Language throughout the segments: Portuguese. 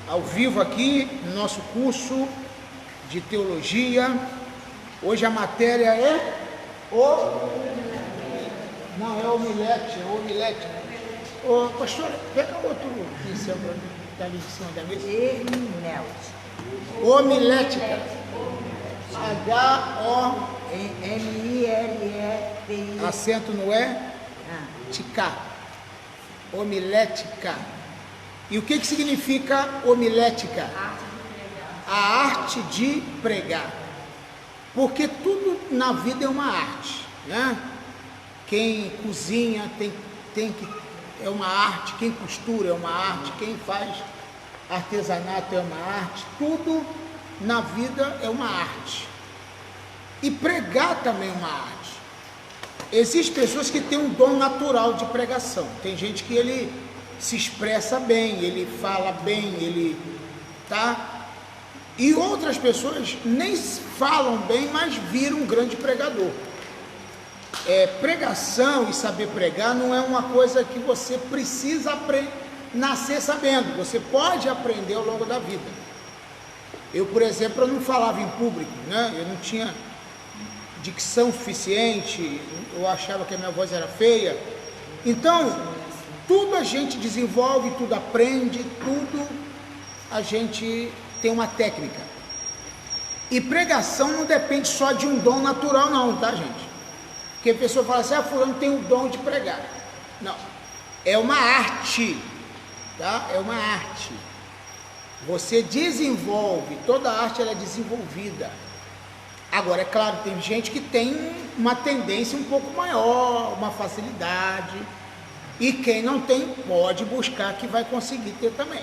ao vivo aqui no nosso curso de teologia. Hoje a matéria é Não, é homilética, é homilética. Ô, pastor, pega outro pincel para mim, que está ali em cima da mesa. Homilética. H-O-M-I-L-E-T-I. Acento no E? Tica. Homilética. E o que significa homilética? A arte de pregar. Porque tudo na vida é uma arte, né? Quem cozinha é uma arte, quem costura é uma arte, quem faz artesanato é uma arte, tudo na vida é uma arte. E pregar também é uma arte. Existem pessoas que têm um dom natural de pregação. Tem gente que ele se expressa bem, ele fala bem, e outras pessoas nem falam bem, mas viram um grande pregador. Pregação e saber pregar não é uma coisa que você precisa nascer sabendo. Você pode aprender ao longo da vida. Eu, por exemplo, eu não falava em público, né? Eu não tinha dicção suficiente, eu achava que a minha voz era feia. Então, tudo a gente desenvolve, tudo aprende, tudo a gente tem uma técnica. E pregação não depende só de um dom natural não, tá, gente? Porque a pessoa fala assim, fulano tem o dom de pregar. Não, é uma arte, tá? É uma arte. Você desenvolve, toda arte ela é desenvolvida. Agora, é claro, tem gente que tem uma tendência um pouco maior, uma facilidade, e quem não tem, pode buscar que vai conseguir ter também.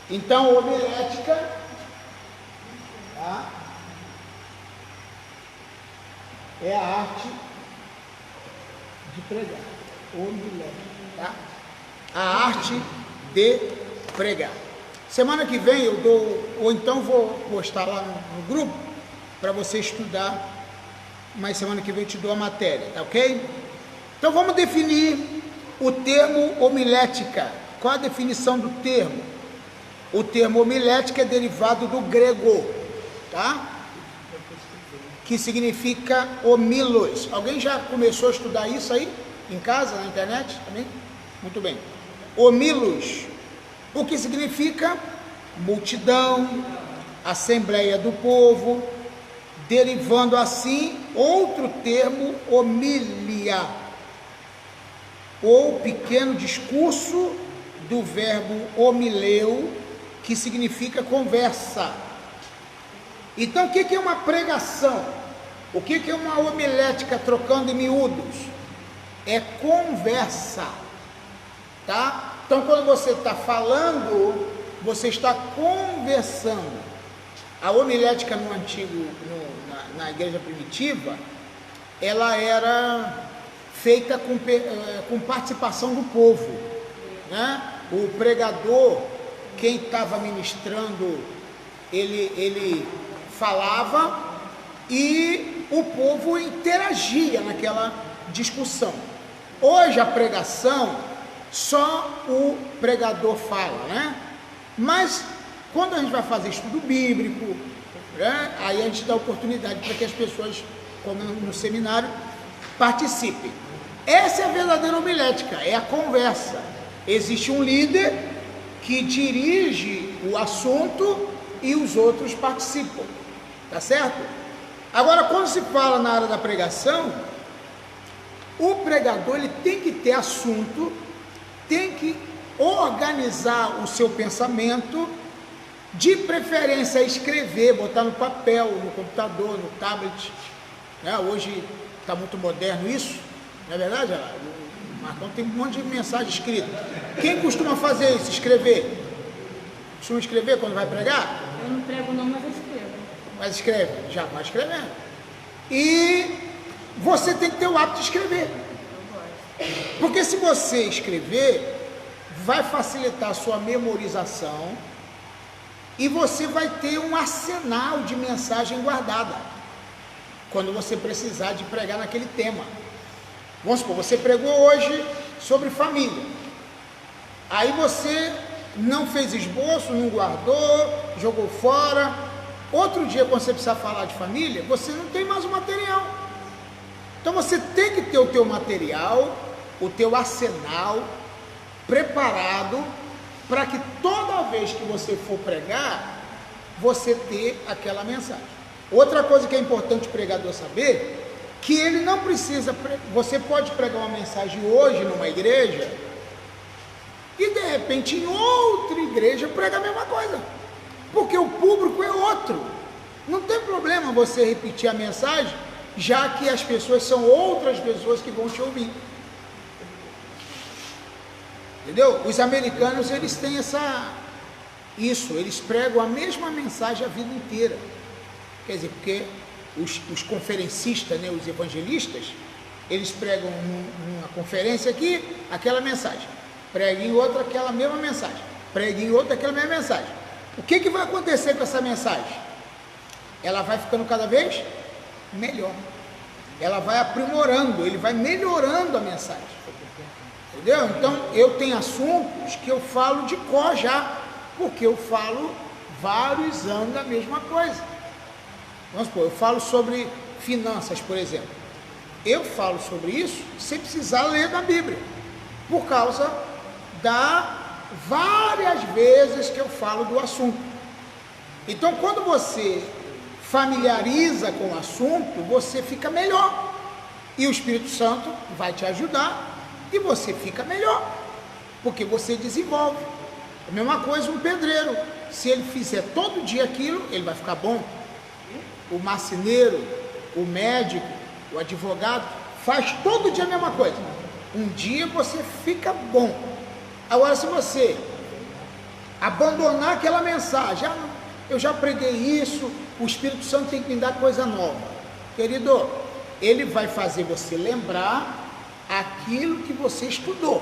Então, homilética, tá? É a arte de pregar. Homilética, tá? A arte de pregar. Semana que vem eu dou, ou então vou postar lá no grupo, para você estudar, mas semana que vem eu te dou a matéria, tá ok? Então vamos definir o termo homilética. Qual a definição do termo? O termo homilética é derivado do grego, tá? Que significa homilos. Alguém já começou a estudar isso aí? Em casa, na internet também? Muito bem. Homilos, o que significa multidão, assembleia do povo, derivando assim outro termo, homilia, ou pequeno discurso do verbo homileu, que significa conversa. Então, o que é uma pregação? O que é uma homilética, trocando em miúdos? É conversa, tá? Então, quando você está falando, você está conversando. A homilética no antigo, na igreja primitiva, ela era feita com participação do povo, né? O pregador, quem estava ministrando, ele falava e o povo interagia naquela discussão. Hoje a pregação, só o pregador fala, né? Mas quando a gente vai fazer estudo bíblico, né, aí a gente dá oportunidade para que as pessoas, como no seminário, participem. Essa é a verdadeira homilética, é a conversa. Existe um líder que dirige o assunto e os outros participam, tá certo? Agora, quando se fala na área da pregação, o pregador ele tem que ter assunto, tem que organizar o seu pensamento, de preferência escrever, botar no papel, no computador, no tablet, né? Hoje está muito moderno isso, não é verdade? O Marcão tem um monte de mensagem escrita. Quem costuma fazer isso? Escrever? Costuma escrever quando vai pregar? Eu não prego não, mas eu escrevo. Mas escreve? Já vai escrevendo. E você tem que ter o hábito de escrever. Porque se você escrever, vai facilitar a sua memorização e você vai ter um arsenal de mensagem guardada quando você precisar de pregar naquele tema. Vamos supor, você pregou hoje sobre família. Aí você não fez esboço, não guardou, jogou fora. Outro dia, quando você precisar falar de família, você não tem mais o material. Então você tem que ter o teu material, o teu arsenal preparado para que toda vez que você for pregar, você ter aquela mensagem. Outra coisa que é importante o pregador saber, que ele não precisa, você pode pregar uma mensagem hoje numa igreja e de repente em outra igreja prega a mesma coisa, porque o público é outro. Não tem problema você repetir a mensagem, já que as pessoas são outras pessoas que vão te ouvir. Entendeu? Os americanos, eles têm isso, eles pregam a mesma mensagem a vida inteira. Quer dizer, porque os conferencistas, né, os evangelistas, eles pregam numa conferência aqui, aquela mensagem. Prega em outra, aquela mesma mensagem. Prega em outra, aquela mesma mensagem. O que vai acontecer com essa mensagem? Ela vai ficando cada vez melhor. Ela vai aprimorando, ele vai melhorando a mensagem. Entendeu? Então, eu tenho assuntos que eu falo de cor já, porque eu falo vários anos da mesma coisa. Vamos supor, eu falo sobre finanças, por exemplo. Eu falo sobre isso sem precisar ler da Bíblia, por causa da várias vezes que eu falo do assunto. Então, quando você familiariza com o assunto, você fica melhor. E o Espírito Santo vai te ajudar e você fica melhor, porque você desenvolve. A mesma coisa um pedreiro. Se ele fizer todo dia aquilo, ele vai ficar bom. O marceneiro, o médico, o advogado, faz todo dia a mesma coisa. Um dia você fica bom. Agora, se você abandonar aquela mensagem, eu já preguei isso, o Espírito Santo tem que me dar coisa nova. Querido, ele vai fazer você lembrar aquilo que você estudou,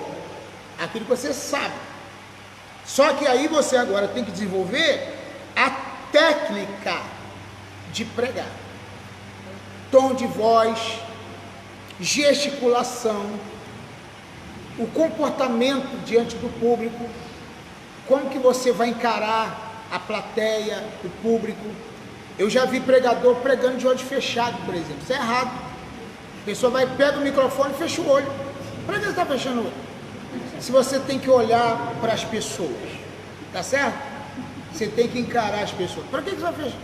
aquilo que você sabe. Só que aí você agora tem que desenvolver a técnica de pregar. Tom de voz, gesticulação, o comportamento diante do público, como que você vai encarar a plateia, o público. Eu já vi pregador pregando de olho fechado, por exemplo. Isso é errado. A pessoa vai, pega o microfone e fecha o olho. Para que você está fechando o olho? Se você tem que olhar para as pessoas, tá certo? Você tem que encarar as pessoas. Para que você vai fechar?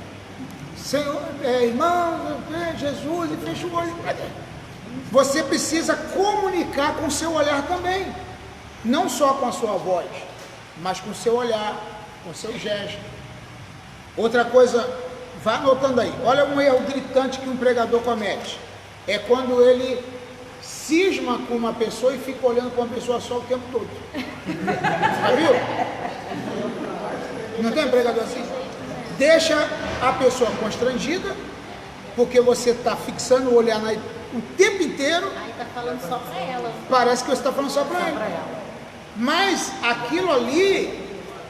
Senhor, irmão, Jesus, e fecha o olho. Você precisa comunicar com o seu olhar também. Não só com a sua voz, mas com o seu olhar, com o seu gesto. Outra coisa, vá anotando aí. Olha um erro gritante que um pregador comete. É quando ele cisma com uma pessoa e fica olhando para uma pessoa só o tempo todo. Já viu? Não tem pregador assim? Deixa a pessoa constrangida, porque você está fixando o olhar o tempo inteiro. Aí está falando só para ela. Parece que você está falando só para ela. Mas aquilo ali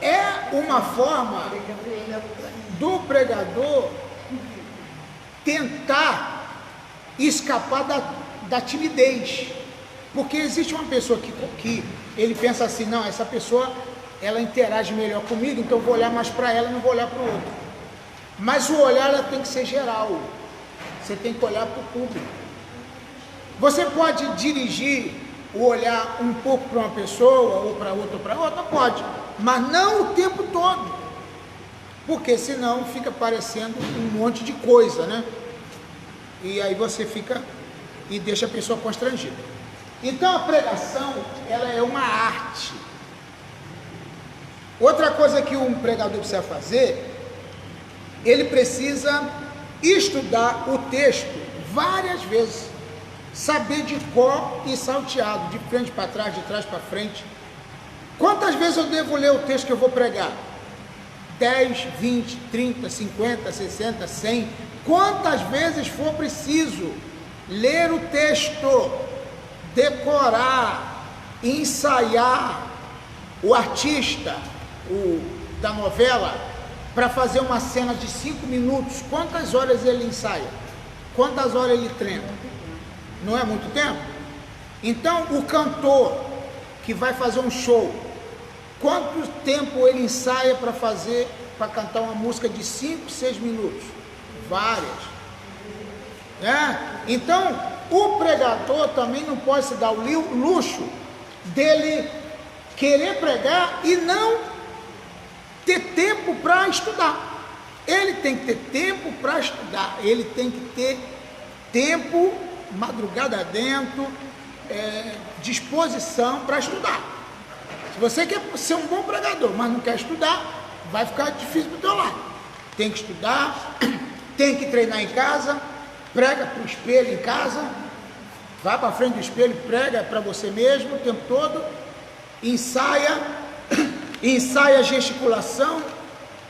é uma forma do pregador tentar escapar da timidez. Porque existe uma pessoa que ele pensa assim, não, essa pessoa ela interage melhor comigo, então eu vou olhar mais para ela, não vou olhar para o outro. Mas o olhar ela tem que ser geral. Você tem que olhar para o público. Você pode dirigir o olhar um pouco para uma pessoa, ou para outra, pode, mas não o tempo todo, porque senão fica parecendo um monte de coisa, né? E aí você fica e deixa a pessoa constrangida. Então a pregação, ela é uma arte. Outra coisa que um pregador precisa fazer, ele precisa estudar o texto várias vezes, saber de cor e salteado, de frente para trás, de trás para frente. Quantas vezes eu devo ler o texto que eu vou pregar? 10, 20, 30, 50, 60, 100, quantas vezes for preciso ler o texto, decorar, ensaiar. O artista da novela, para fazer uma cena de 5 minutos, quantas horas ele ensaia? Quantas horas ele treina? Não é muito tempo? Então, o cantor que vai fazer um show, Quanto tempo ele ensaia para cantar uma música de 5, 6 minutos? Várias. Então, o pregador também não pode se dar o luxo dele querer pregar e não ter tempo para estudar. Ele tem que ter tempo para estudar, ele tem que ter tempo, madrugada dentro, disposição para estudar. Se você quer ser um bom pregador, mas não quer estudar, vai ficar difícil para o teu lado. Tem que estudar, tem que treinar em casa, prega para o espelho em casa, vai para frente do espelho, prega para você mesmo o tempo todo, ensaia a gesticulação,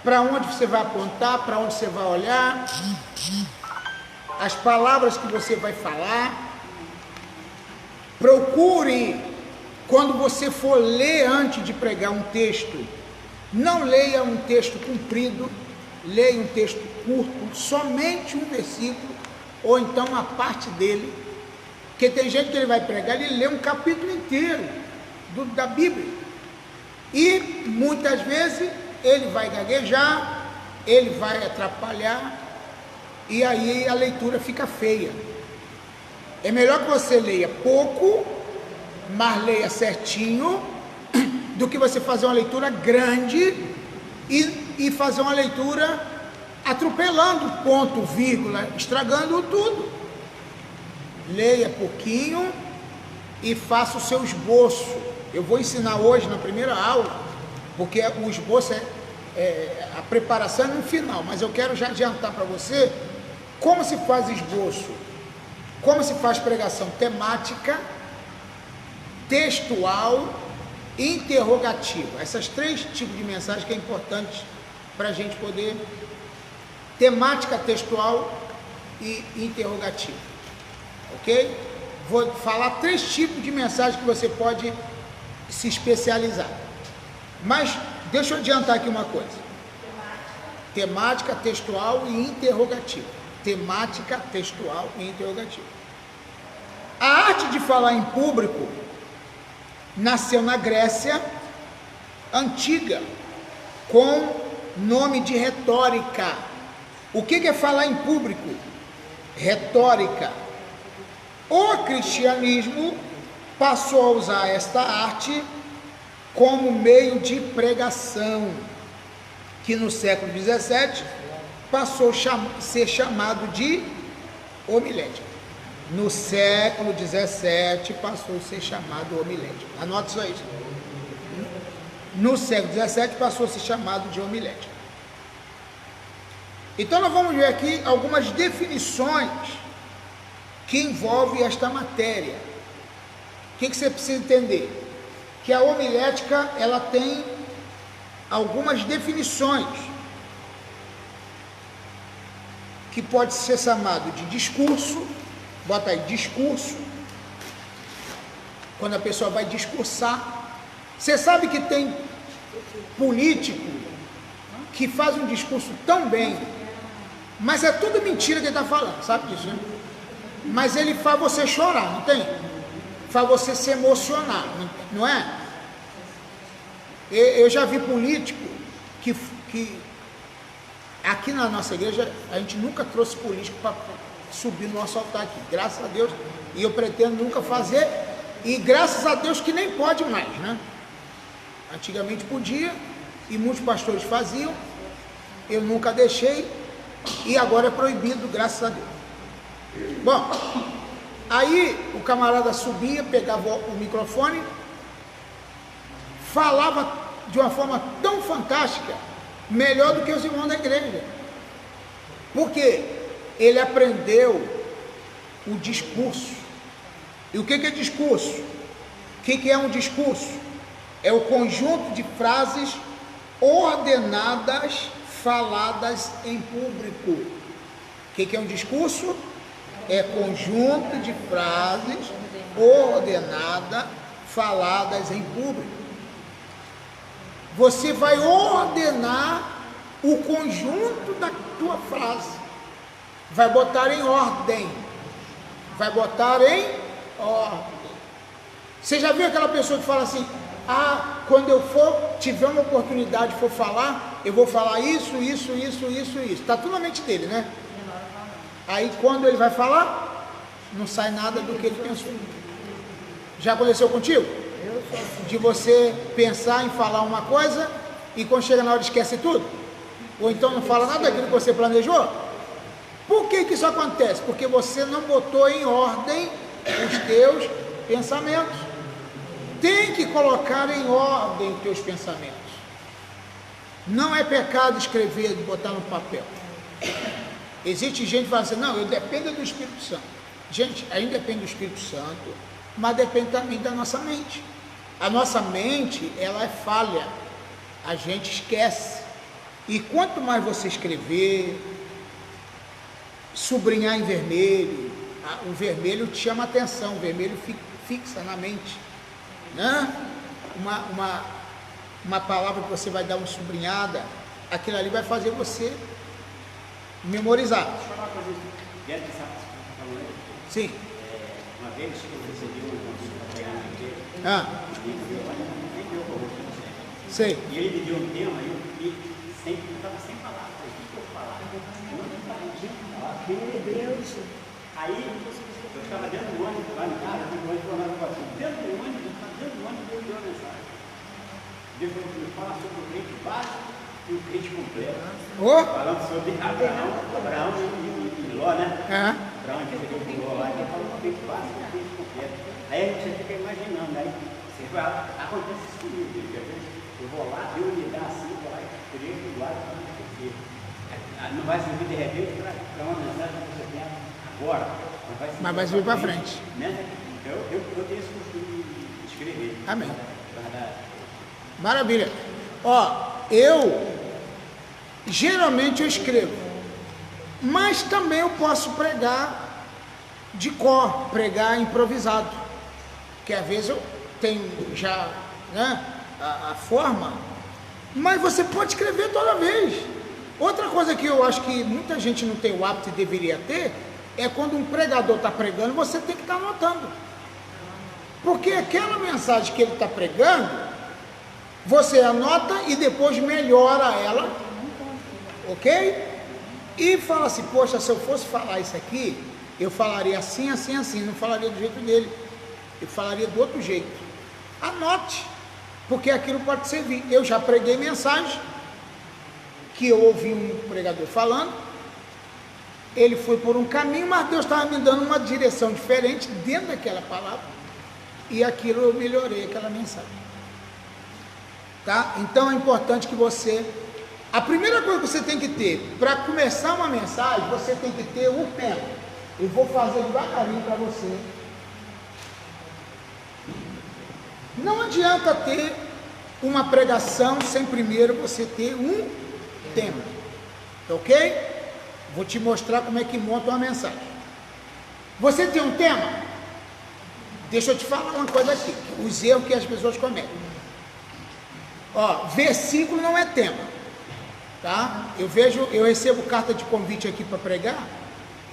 para onde você vai apontar, para onde você vai olhar, as palavras que você vai falar. Procure, quando você for ler antes de pregar um texto, não leia um texto comprido, leia um texto curto, somente um versículo, ou então uma parte dele, porque tem gente que ele vai pregar, ele lê um capítulo inteiro da Bíblia, e muitas vezes ele vai gaguejar, ele vai atrapalhar, e aí a leitura fica feia. É melhor que você leia pouco, mas leia certinho, do que você fazer uma leitura grande e fazer uma leitura atropelando ponto, vírgula, estragando tudo. Leia pouquinho e faça o seu esboço. Eu vou ensinar hoje na primeira aula, porque o esboço a preparação é no final, mas eu quero já adiantar para você como se faz esboço, como se faz pregação temática, textual e interrogativa. Essas 3 tipos de mensagem que é importante para a gente poder: temática, textual e interrogativa, ok? Vou falar 3 tipos de mensagem que você pode se especializar. Mas deixa eu adiantar aqui uma coisa: temática, textual e interrogativa. Temática, textual e interrogativa. A arte de falar em público nasceu na Grécia antiga, com nome de retórica. O que é falar em público? Retórica. O cristianismo passou a usar esta arte como meio de pregação, que no século XVII passou a ser chamado de homilética. No século XVII passou a ser chamado homilética. Anote isso aí. No século XVII passou a ser chamado de homilética. Então nós vamos ver aqui algumas definições que envolvem esta matéria. O que você precisa entender? Que a homilética, ela tem algumas definições, que pode ser chamado de discurso. Bota aí, discurso, quando a pessoa vai discursar. Você sabe que tem político que faz um discurso tão bem, mas é tudo mentira que ele está falando, sabe disso, né? Mas ele faz você chorar, não tem? Faz você se emocionar, não é? Eu já vi político que aqui na nossa igreja a gente nunca trouxe político para subir no nosso altar aqui, graças a Deus, e eu pretendo nunca fazer, e graças a Deus que nem pode mais, né? Antigamente podia, e muitos pastores faziam, eu nunca deixei, e agora é proibido, graças a Deus. Bom, aí o camarada subia, pegava o microfone, falava de uma forma tão fantástica, melhor do que os irmãos da igreja. Por quê? Ele aprendeu o discurso. E o que é discurso? O que é um discurso? É o conjunto de frases ordenadas, faladas em público. O que é um discurso? É conjunto de frases ordenadas, faladas em público. Você vai ordenar o conjunto da tua frase. Vai botar em ordem. Vai botar em ordem. Você já viu aquela pessoa que fala assim: Quando eu tiver uma oportunidade, for falar, eu vou falar isso. Está tudo na mente dele, né? Aí quando ele vai falar, não sai nada do que ele pensou. Já aconteceu contigo? De você pensar em falar uma coisa e quando chega na hora esquece tudo? Ou então não fala nada daquilo que você planejou? Por que isso acontece? Porque você não botou em ordem os teus pensamentos. Tem que colocar em ordem os teus pensamentos. Não é pecado escrever e botar no papel. Existe gente que fala assim, não, eu dependo do Espírito Santo. Gente, a gente depende do Espírito Santo, mas depende também da nossa mente. A nossa mente, ela é falha. A gente esquece. E quanto mais você escrever, sublinhar em vermelho, o vermelho te chama a atenção, o vermelho fixa na mente, né? Uma palavra que você vai dar uma sublinhada, aquilo ali vai fazer você memorizar. Deixa eu falar uma coisa dentro dessa coisa que você está falando aí. Sim. Uma vez eu recebi um convite para pregar na igreja, e ele veio lá, nem deu para o rosto, Sei. e ele me deu um tema, e eu estava sem falar, falei, o que eu vou falar? Eu não tinha falar, meu Deus. Aí, eu estava dentro do ônibus, lá em casa, dentro do ônibus, eu dei uma mensagem. Deus me fala sobre o crente básico e o crente completo. Falando sobre Abraão e Ló, né? Abraão e Ló lá, então falando do crente básico e o crente completo. Aí você fica imaginando, aí você vai, acontece isso comigo, eu vou lá, Deus me dá assim, vou lá e escrevo do lado para não esquecer. Não vai servir de repente para uma mensagem que você tem agora, mas vai servir para frente. Né? Eu tenho esse costume de escrever. Amém. Maravilha. Eu geralmente eu escrevo, mas também eu posso pregar de cor, pregar improvisado, que às vezes eu tenho já, né, a forma, mas você pode escrever toda vez. Outra coisa que eu acho que muita gente não tem o hábito e deveria ter, é quando um pregador está pregando, você tem que estar anotando, porque aquela mensagem que ele está pregando, você anota e depois melhora ela, ok? E fala assim, poxa, se eu fosse falar isso aqui, eu falaria assim, assim, assim, não falaria do jeito dele, eu falaria do outro jeito. Anote, porque aquilo pode servir. Eu já preguei mensagem, que eu ouvi um pregador falando, ele foi por um caminho, mas Deus estava me dando uma direção diferente dentro daquela palavra, e aquilo eu melhorei aquela mensagem. Tá? Então é importante que você, a primeira coisa que você tem que ter, para começar uma mensagem, você tem que ter um tema. Eu vou fazer devagarinho para você. Não adianta ter uma pregação sem primeiro você ter um tema, ok? Vou te mostrar como é que monta uma mensagem. Você tem um tema? Deixa eu te falar uma coisa aqui, os erros que as pessoas cometem. Versículo não é tema, tá? Eu recebo carta de convite aqui para pregar.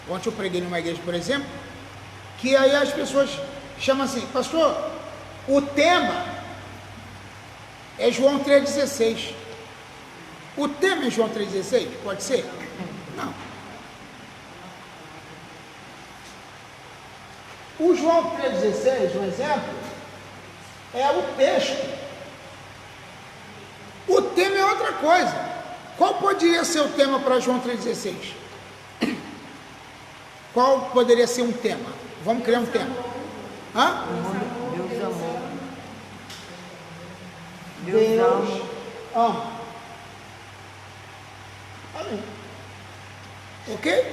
Ontem eu preguei numa igreja, por exemplo, que aí as pessoas chamam assim, pastor, o tema é João 3,16. O tema é João 3,16? Pode ser? Não. O João 3,16, um exemplo, é o texto. O tema é outra coisa. Qual poderia ser o tema para João 3,16? Qual poderia ser um tema? Vamos criar um tema. Hã? Deus amou. Deus ama. Amém. Ok?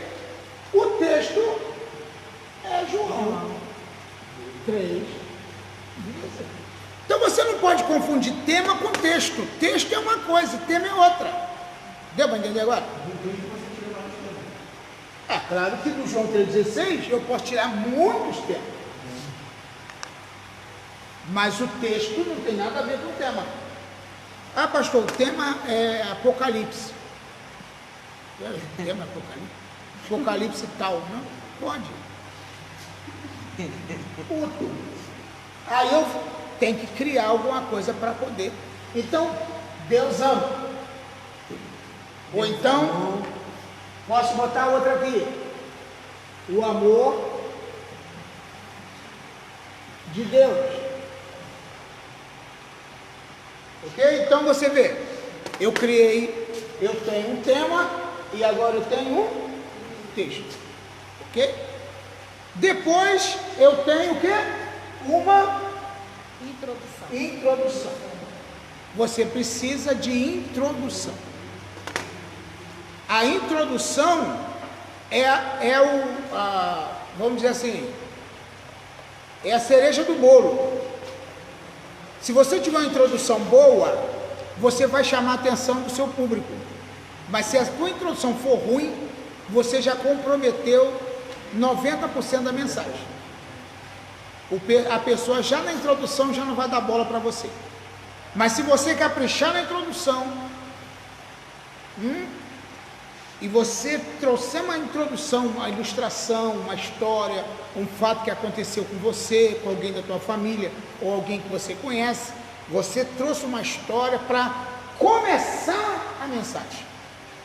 O texto é João 3. Então você não pode confundir tema com texto. Texto é uma coisa, tema é outra. Deu para entender agora? É claro que do João 3,16 eu posso tirar muitos temas. Mas o texto não tem nada a ver com o tema. Ah, pastor, o tema é Apocalipse. O tema é Apocalipse. Apocalipse tal, não? Pode. Puto. Aí tem que criar alguma coisa para poder. Então, Deus ama. Ou então, posso botar outra aqui. O amor de Deus. Ok? Então você vê, eu tenho um tema e agora eu tenho um texto. Ok? Depois eu tenho o quê? Uma introdução. Você precisa de introdução. A introdução vamos dizer assim, é a cereja do bolo. Se você tiver uma introdução boa, você vai chamar a atenção do seu público. Mas se a sua introdução for ruim, você já comprometeu 90% da mensagem. A pessoa já na introdução já não vai dar bola para você. Mas se você caprichar na introdução, e você trouxer uma introdução, uma ilustração, uma história, um fato que aconteceu com você, com alguém da tua família, ou alguém que você conhece, você trouxe uma história para começar a mensagem.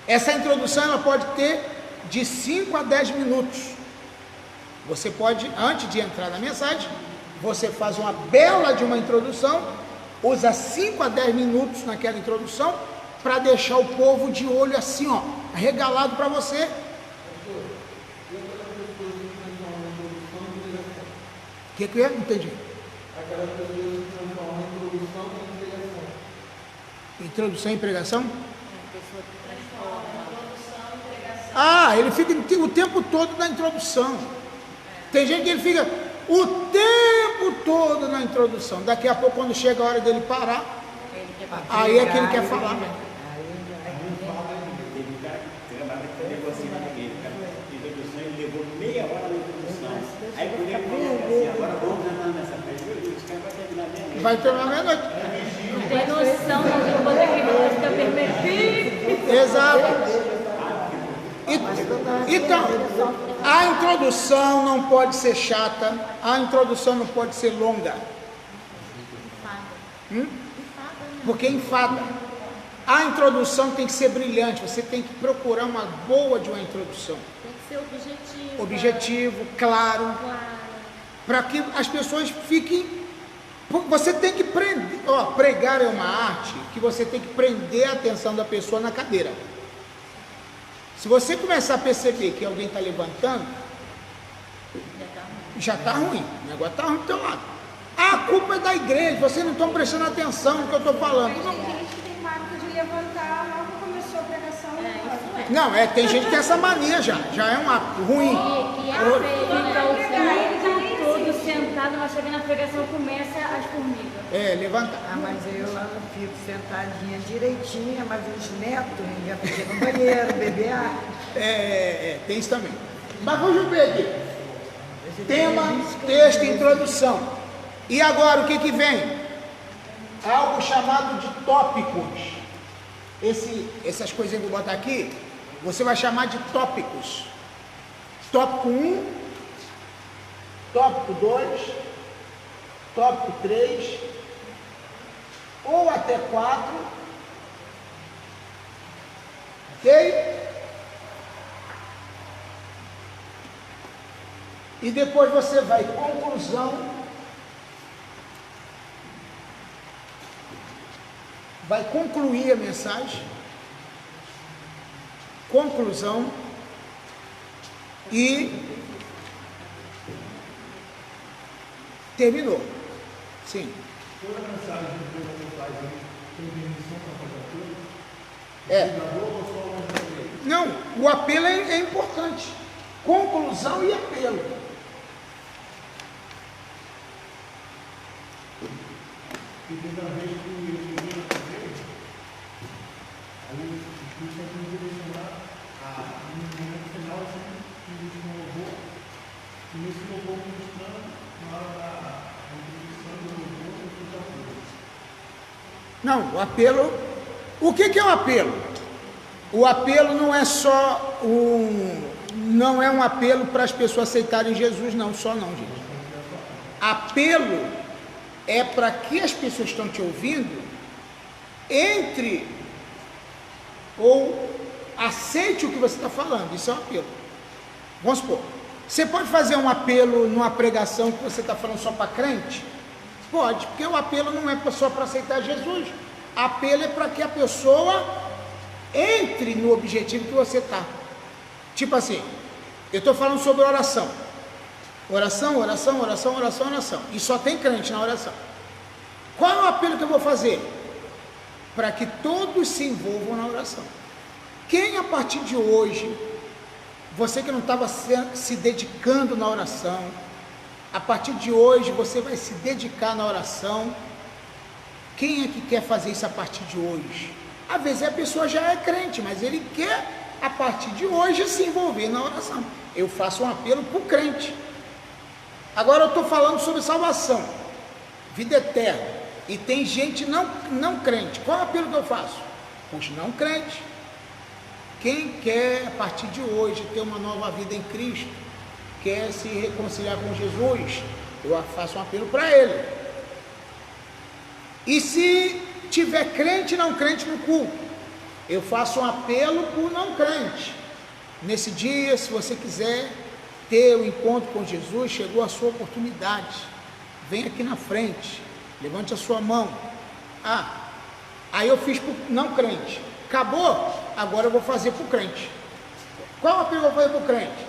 Essa introdução ela pode ter de 5 a 10 minutos. Você pode, antes de entrar na mensagem, você faz uma bela de uma introdução, usa 5 a 10 minutos naquela introdução, para deixar o povo de olho assim, ó, regalado para você. O que é? Não entendi. Aquelas pessoas que transformam a introdução em pregação. Introdução e pregação? Ah, ele fica o tempo todo na introdução. Tem gente que ele fica o tempo todo na introdução. Daqui a pouco, quando chega a hora dele parar, aí é que ele quer falar. Ele levou meia hora na introdução. Aí quando ele falou assim, agora vamos entrar nessa pergunta, os caras vão terminar meia-noite. Vai terminar meia-noite. Não tem noção do poder que Deus está permitindo. Exato. Então, a introdução não pode ser chata, a introdução não pode ser longa. Porque enfada. A introdução tem que ser brilhante, você tem que procurar uma boa de uma introdução. Tem que ser objetivo. Objetivo, claro. Para que as pessoas fiquem. Você tem que prender. Pregar é uma arte que você tem que prender a atenção da pessoa na cadeira. Se você começar a perceber que alguém está levantando, já está ruim. O negócio está ruim do teu lado. A culpa é da igreja, vocês não estão prestando atenção no que eu estou falando. Tem gente que tem hábito de levantar logo que começou a pregação. Não, tem gente que tem essa mania já é um hábito ruim. E é feio, né? O culto todo sentado, mas chega na pregação, começa as formigas. Levanta. Mas eu fico sentadinha direitinha, mas os netos iam pedir no banheiro, beber água. Tem isso também. Mas vamos ver aqui. Tema, texto, introdução. E agora o que vem? Algo chamado de tópicos. Essas coisinhas que eu vou botar aqui, você vai chamar de tópicos. Tópico 1, tópico 2, tópico 3, ou até 4. Ok? E depois você vai conclusão. Vai concluir a mensagem, conclusão e terminou. Sim. Toda mensagem que você faz tem permissão para fazer tudo? Não, o apelo é importante. Conclusão e apelo. E cada vez que eu termino a vez, aí o Espírito Santo me direcionar no momento final, assim, que o último louvor, e nesse louvor ministrando, na hora da introdução do louvor, eu fiz a coisa. Não, o apelo. O que é o apelo? O apelo não é só não é um apelo para as pessoas aceitarem Jesus, não, só não, gente. Apelo é para que as pessoas que estão te ouvindo entre ou aceite o que você está falando. Isso é um apelo. Vamos supor, você pode fazer um apelo numa pregação que você está falando só para crente? Pode, porque o apelo não é só para aceitar Jesus. Apelo é para que a pessoa entre no objetivo que você está. Tipo assim, eu estou falando sobre oração. Oração, oração, oração, oração, oração. E só tem crente na oração. Qual é o apelo que eu vou fazer? Para que todos se envolvam na oração. Quem a partir de hoje, você que não estava se dedicando na oração, a partir de hoje você vai se dedicar na oração. Quem é que quer fazer isso a partir de hoje? Às vezes a pessoa já é crente, mas ele quer a partir de hoje se envolver na oração. Eu faço um apelo para o crente. Agora eu estou falando sobre salvação, vida eterna, e tem gente não crente. Qual é o apelo que eu faço? Os não crentes. Quem quer a partir de hoje ter uma nova vida em Cristo, quer se reconciliar com Jesus, eu faço um apelo para ele. E se tiver crente e não crente no culto, eu faço um apelo para o não crente. Nesse dia, se você quiser ter o encontro com Jesus, chegou a sua oportunidade. Vem aqui na frente, levante a sua mão. Aí eu fiz para o não crente. Acabou? Agora eu vou fazer para o crente. Qual apelo eu vou fazer para o crente?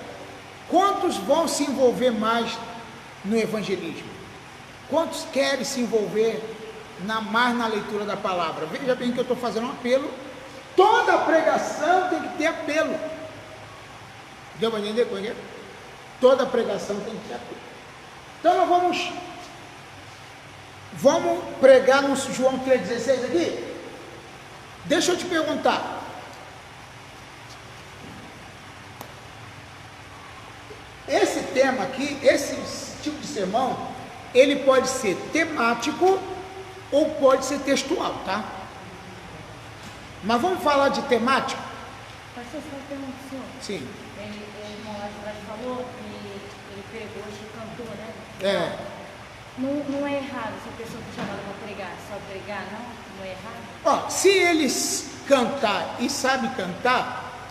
Quantos vão se envolver mais no evangelismo? Quantos querem se envolver mais na leitura da palavra? Veja bem que eu estou fazendo um apelo. Toda pregação tem que ter apelo. Deu para entender como é que é? Toda pregação tem que ter apelo. Então nós vamos pregar no João 3,16 aqui. Deixa eu te perguntar. Esse tema aqui, esse tipo de sermão, ele pode ser temático ou pode ser textual, tá? Mas vamos falar de temático? Pastor, só uma pergunta, senhor. Sim. O irmão lá de trás falou que ele pregou e cantou, né? É. Não é errado se a pessoa for chamada para pregar, só pregar, não? Não é errado? Ó, se eles cantar e sabe cantar,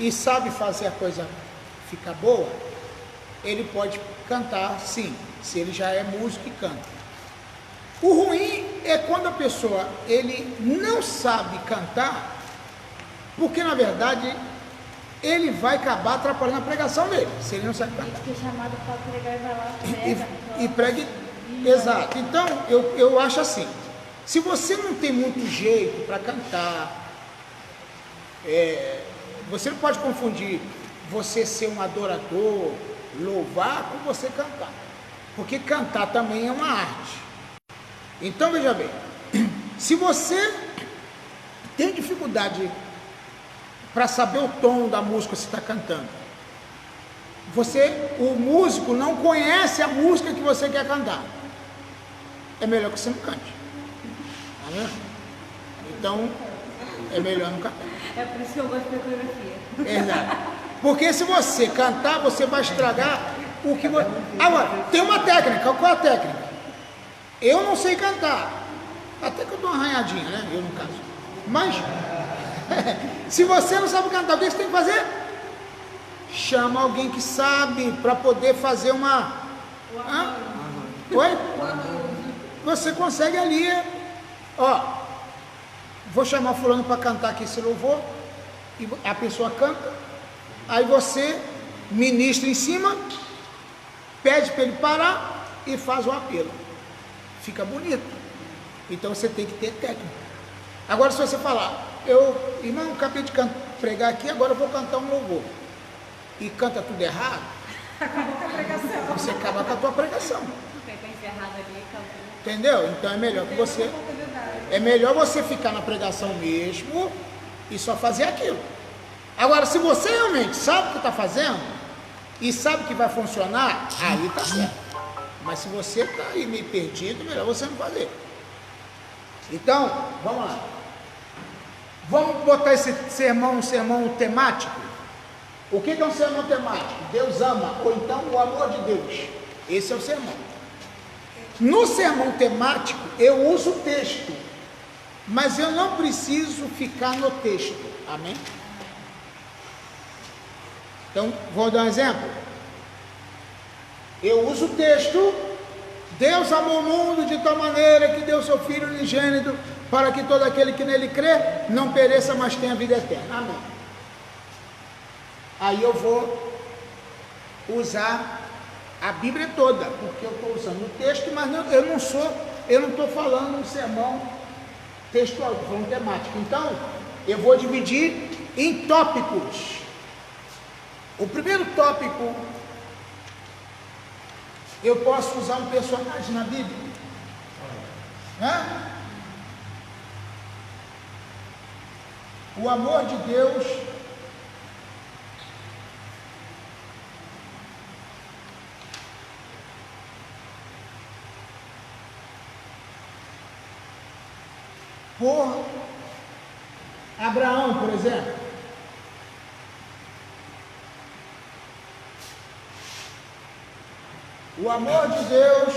e sabe fazer a coisa ficar boa, ele pode cantar sim, se ele já é músico e canta. O ruim é quando a pessoa, ele não sabe cantar, porque na verdade, ele vai acabar atrapalhando a pregação dele, se ele não sabe cantar. Ele foi chamado para pregar e vai lá, prega. E prega, exato. Então, eu acho assim, se você não tem muito jeito para cantar, você não pode confundir você ser um adorador, louvar, com você cantar, porque cantar também é uma arte. Então veja bem, se você tem dificuldade para saber o tom da música que você está cantando, o músico não conhece a música que você quer cantar, é melhor que você não cante. Tá vendo? Então é melhor não cantar. É por isso que eu gosto de coreografia. Exato. Porque se você cantar, você vai estragar o que você... Agora, tem uma técnica. Qual é a técnica? Eu não sei cantar. Até que eu dou uma arranhadinha, né? Eu no caso. Mas, se você não sabe cantar, o que você tem que fazer? Chama alguém que sabe para poder fazer uma... Oi? Você consegue ali, vou chamar fulano para cantar aqui esse louvor, e a pessoa canta, aí você ministra em cima, pede para ele parar e faz o apelo. Fica bonito. Então você tem que ter técnica. Agora se você falar, irmão, acabei de pregar aqui, agora eu vou cantar um louvor, e canta tudo errado, Acabou com a pregação. você acaba com a tua pregação. Fica encerrado ali, acabou. Entendeu? Então é melhor que você... É melhor você ficar na pregação mesmo e só fazer aquilo. Agora, se você realmente sabe o que está fazendo e sabe que vai funcionar, aí está certo. Mas se você está aí meio perdido, melhor você não fazer. Então, vamos lá. Vamos botar esse sermão, um sermão temático. O que é um sermão temático? Deus ama, ou então o amor de Deus. Esse é o sermão. No sermão temático, eu uso o texto, mas eu não preciso ficar no texto. Amém? Então, vou dar um exemplo. Eu uso o texto. Deus amou o mundo de tal maneira que deu seu Filho unigênito, para que todo aquele que nele crê não pereça, mas tenha vida eterna. Amém. Aí eu vou usar a Bíblia toda, porque eu estou usando o texto, mas eu não estou falando um sermão textual, estou falando temático. Então, eu vou dividir em tópicos. O primeiro tópico, eu posso usar um personagem na Bíblia? Hã? O amor de Deus por Abraão, por exemplo. O amor de Deus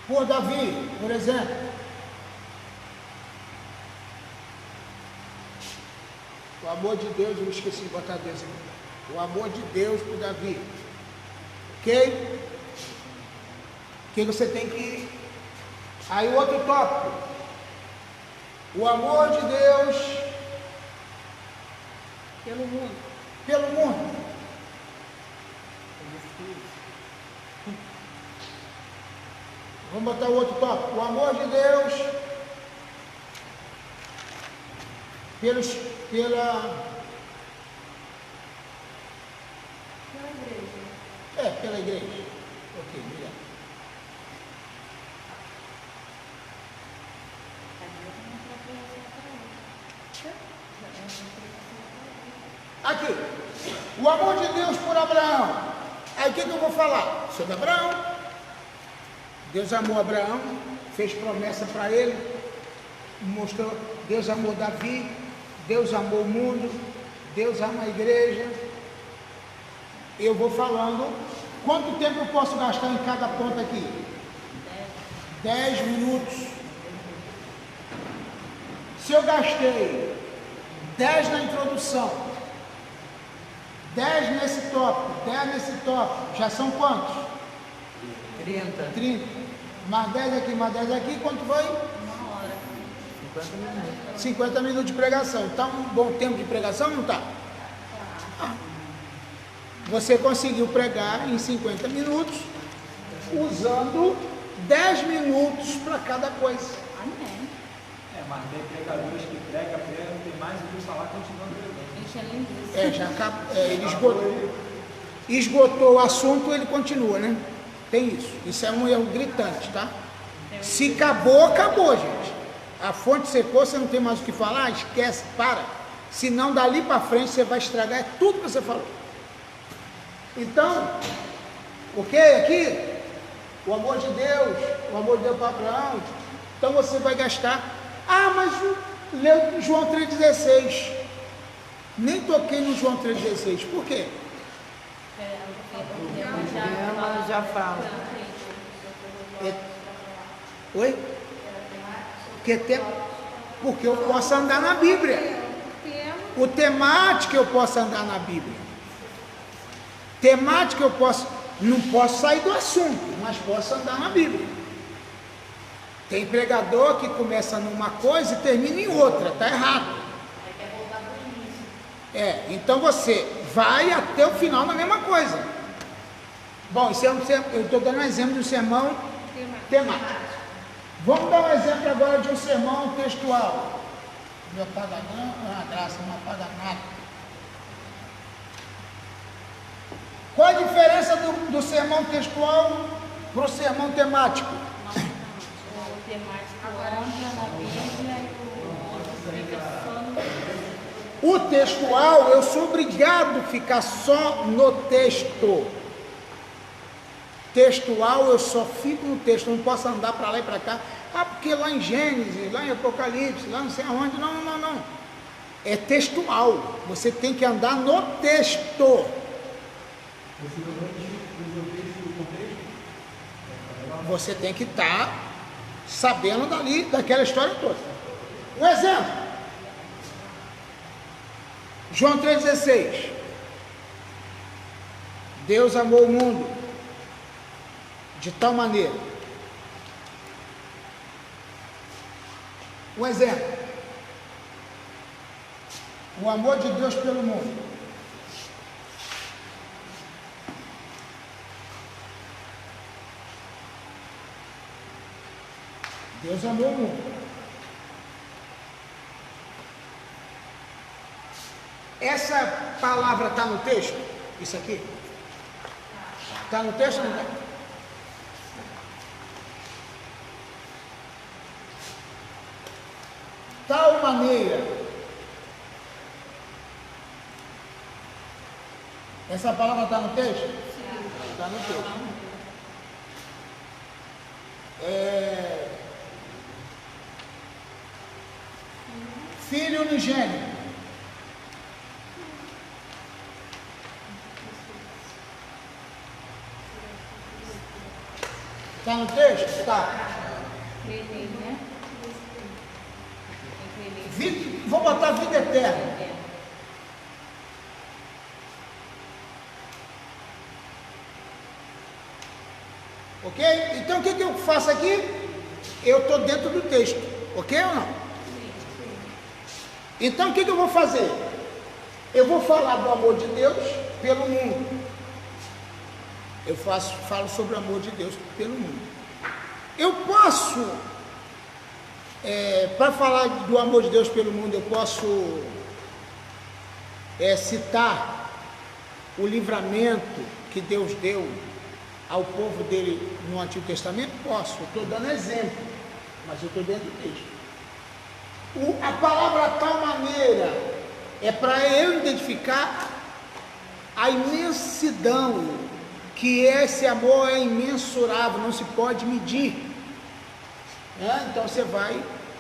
por Davi, por exemplo. O amor de Deus, eu esqueci de botar Deus aqui. O amor de Deus por Davi. Ok? Que você tem que... Aí o outro tópico. O amor de Deus Pelo mundo. pelo mundo. Vamos botar o outro tópico. O amor de Deus pela igreja. Pela igreja. Ok, obrigado. Aqui, o amor de Deus por Abraão. Aí o que eu vou falar? Sobre Abraão. Deus amou Abraão, fez promessa para ele, mostrou, Deus amou Davi, Deus amou o mundo, Deus ama a igreja. Eu vou falando. Quanto tempo eu posso gastar em cada ponto aqui? 10 minutos. Se eu gastei 10 na introdução, 10 nesse tópico, 10 nesse tópico, já são quantos? 30. Mais 10 aqui, mais 10 aqui, quanto foi? 1 hora. 50 minutos de pregação. Está um bom tempo de pregação, não está? Você conseguiu pregar em 50 minutos, usando 10 minutos para cada coisa. Amém. Mas tem pregadores que pregam, não tem mais o que falar, continuando pregando. Enche a linguiça. Já acaba, ele esgotou o assunto, ele continua, né? Tem isso. Isso é um erro gritante, tá? Se acabou, acabou, gente. A fonte secou, você não tem mais o que falar, esquece, para. Senão, dali para frente, você vai estragar tudo que você falou. Então, ok? Aqui, o amor de Deus para Abraão. Então, você vai gastar. Mas leu João 3,16. Nem toquei no João 3,16. Por quê? Ela já fala. Oi? Porque eu posso andar na Bíblia. O temático eu posso andar na Bíblia. Temática eu não posso sair do assunto, mas posso andar na Bíblia. Tem pregador que começa numa coisa e termina em outra, está errado. Então você vai até o final na mesma coisa. Bom, eu estou dando um exemplo de um sermão temático. Vamos dar um exemplo agora de um sermão textual. Meu apaga não, graça, não apaga nada. Qual a diferença do sermão textual para o sermão temático? O temático entra na Bíblia e o outro fica só no... O textual, eu sou obrigado a ficar só no texto. Textual, eu só fico no texto, não posso andar para lá e para cá. Porque lá em Gênesis, lá em Apocalipse, lá não sei aonde, não. É textual, você tem que andar no texto. Você tem que estar sabendo dali, daquela história toda. Um exemplo. João 3,16. Deus amou o mundo de tal maneira. Um exemplo. O amor de Deus pelo mundo. Deus amou o mundo. Essa palavra está no texto? Isso aqui? Está no texto ou não está? Tal maneira. Essa palavra está no texto? Está no texto. Filho unigênito. Está no texto? Está. Vou botar vida eterna. Ok? Então o que eu faço aqui? Eu estou dentro do texto. Ok ou não? Então o que eu vou fazer? Eu vou falar do amor de Deus pelo mundo. Eu falo sobre o amor de Deus pelo mundo. Eu posso, para falar do amor de Deus pelo mundo, eu posso citar o livramento que Deus deu ao povo dele no Antigo Testamento? Posso, eu estou dando exemplo, mas eu estou dentro do texto. A palavra tal maneira é para eu identificar a imensidão, que esse amor é imensurável, não se pode medir. Então você vai,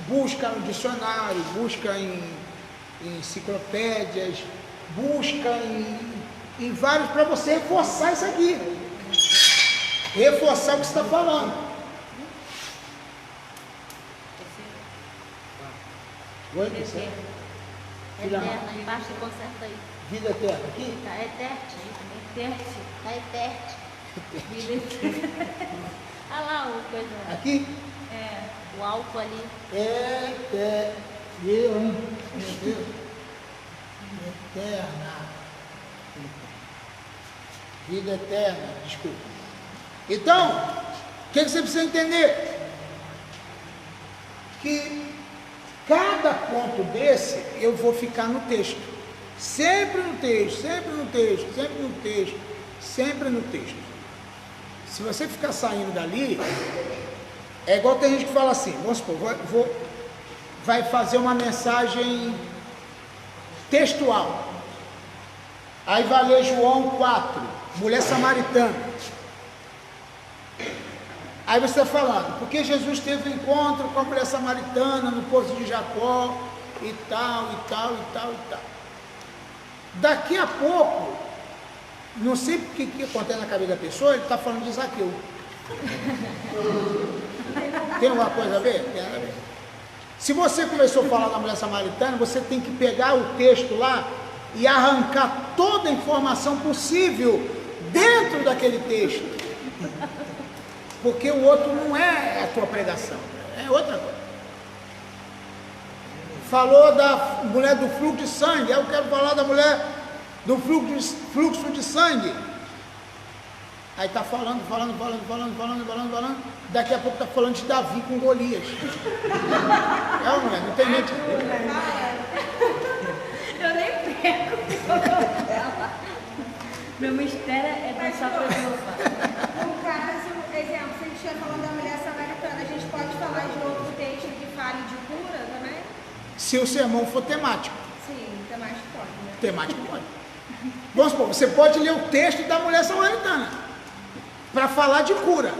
busca no dicionário, busca em enciclopédias, busca em vários, para você reforçar isso aqui. Reforçar o que você está falando. Oi, Eterna, embaixo e conserta aí. Vida eterna aqui? Tá eterte. Tá eterte. Vida eterna. Olha lá o coisa. Aqui? O alto ali. Eterna. Vida eterna, desculpa. Então, o que você precisa entender? Que cada ponto desse eu vou ficar no texto. Sempre no texto, sempre no texto, sempre no texto, sempre no texto. Se você ficar saindo dali, é igual tem gente que fala assim, vamos supor, vai fazer uma mensagem textual. Aí vai ler João 4, mulher samaritana. Aí você está falando, porque Jesus teve um encontro com a mulher samaritana no poço de Jacó, e tal, e tal, e tal, e tal. Daqui a pouco, não sei o que acontece na cabeça da pessoa, ele está falando de Zaqueu. Tem alguma coisa a ver? Tem a ver. Se você começou a falar da mulher samaritana, você tem que pegar o texto lá e arrancar toda a informação possível dentro daquele texto. Porque o outro não é a tua pregação, é outra coisa. Falou da mulher do fluxo de sangue, eu quero falar da mulher do fluxo de sangue. Aí está falando, daqui a pouco está falando de Davi com Golias. É ou não é? Não tem mente. Eu nem pego. Meu mistério é dançar para Deus. No caso, exemplo, se a gente estiver falando da mulher samaritana, a gente pode falar de outro texto que fale de cura também? Se o sermão for temático. Sim, temático pode, né? Temático pode. Vamos supor, você pode ler o texto da mulher samaritana para falar de cura.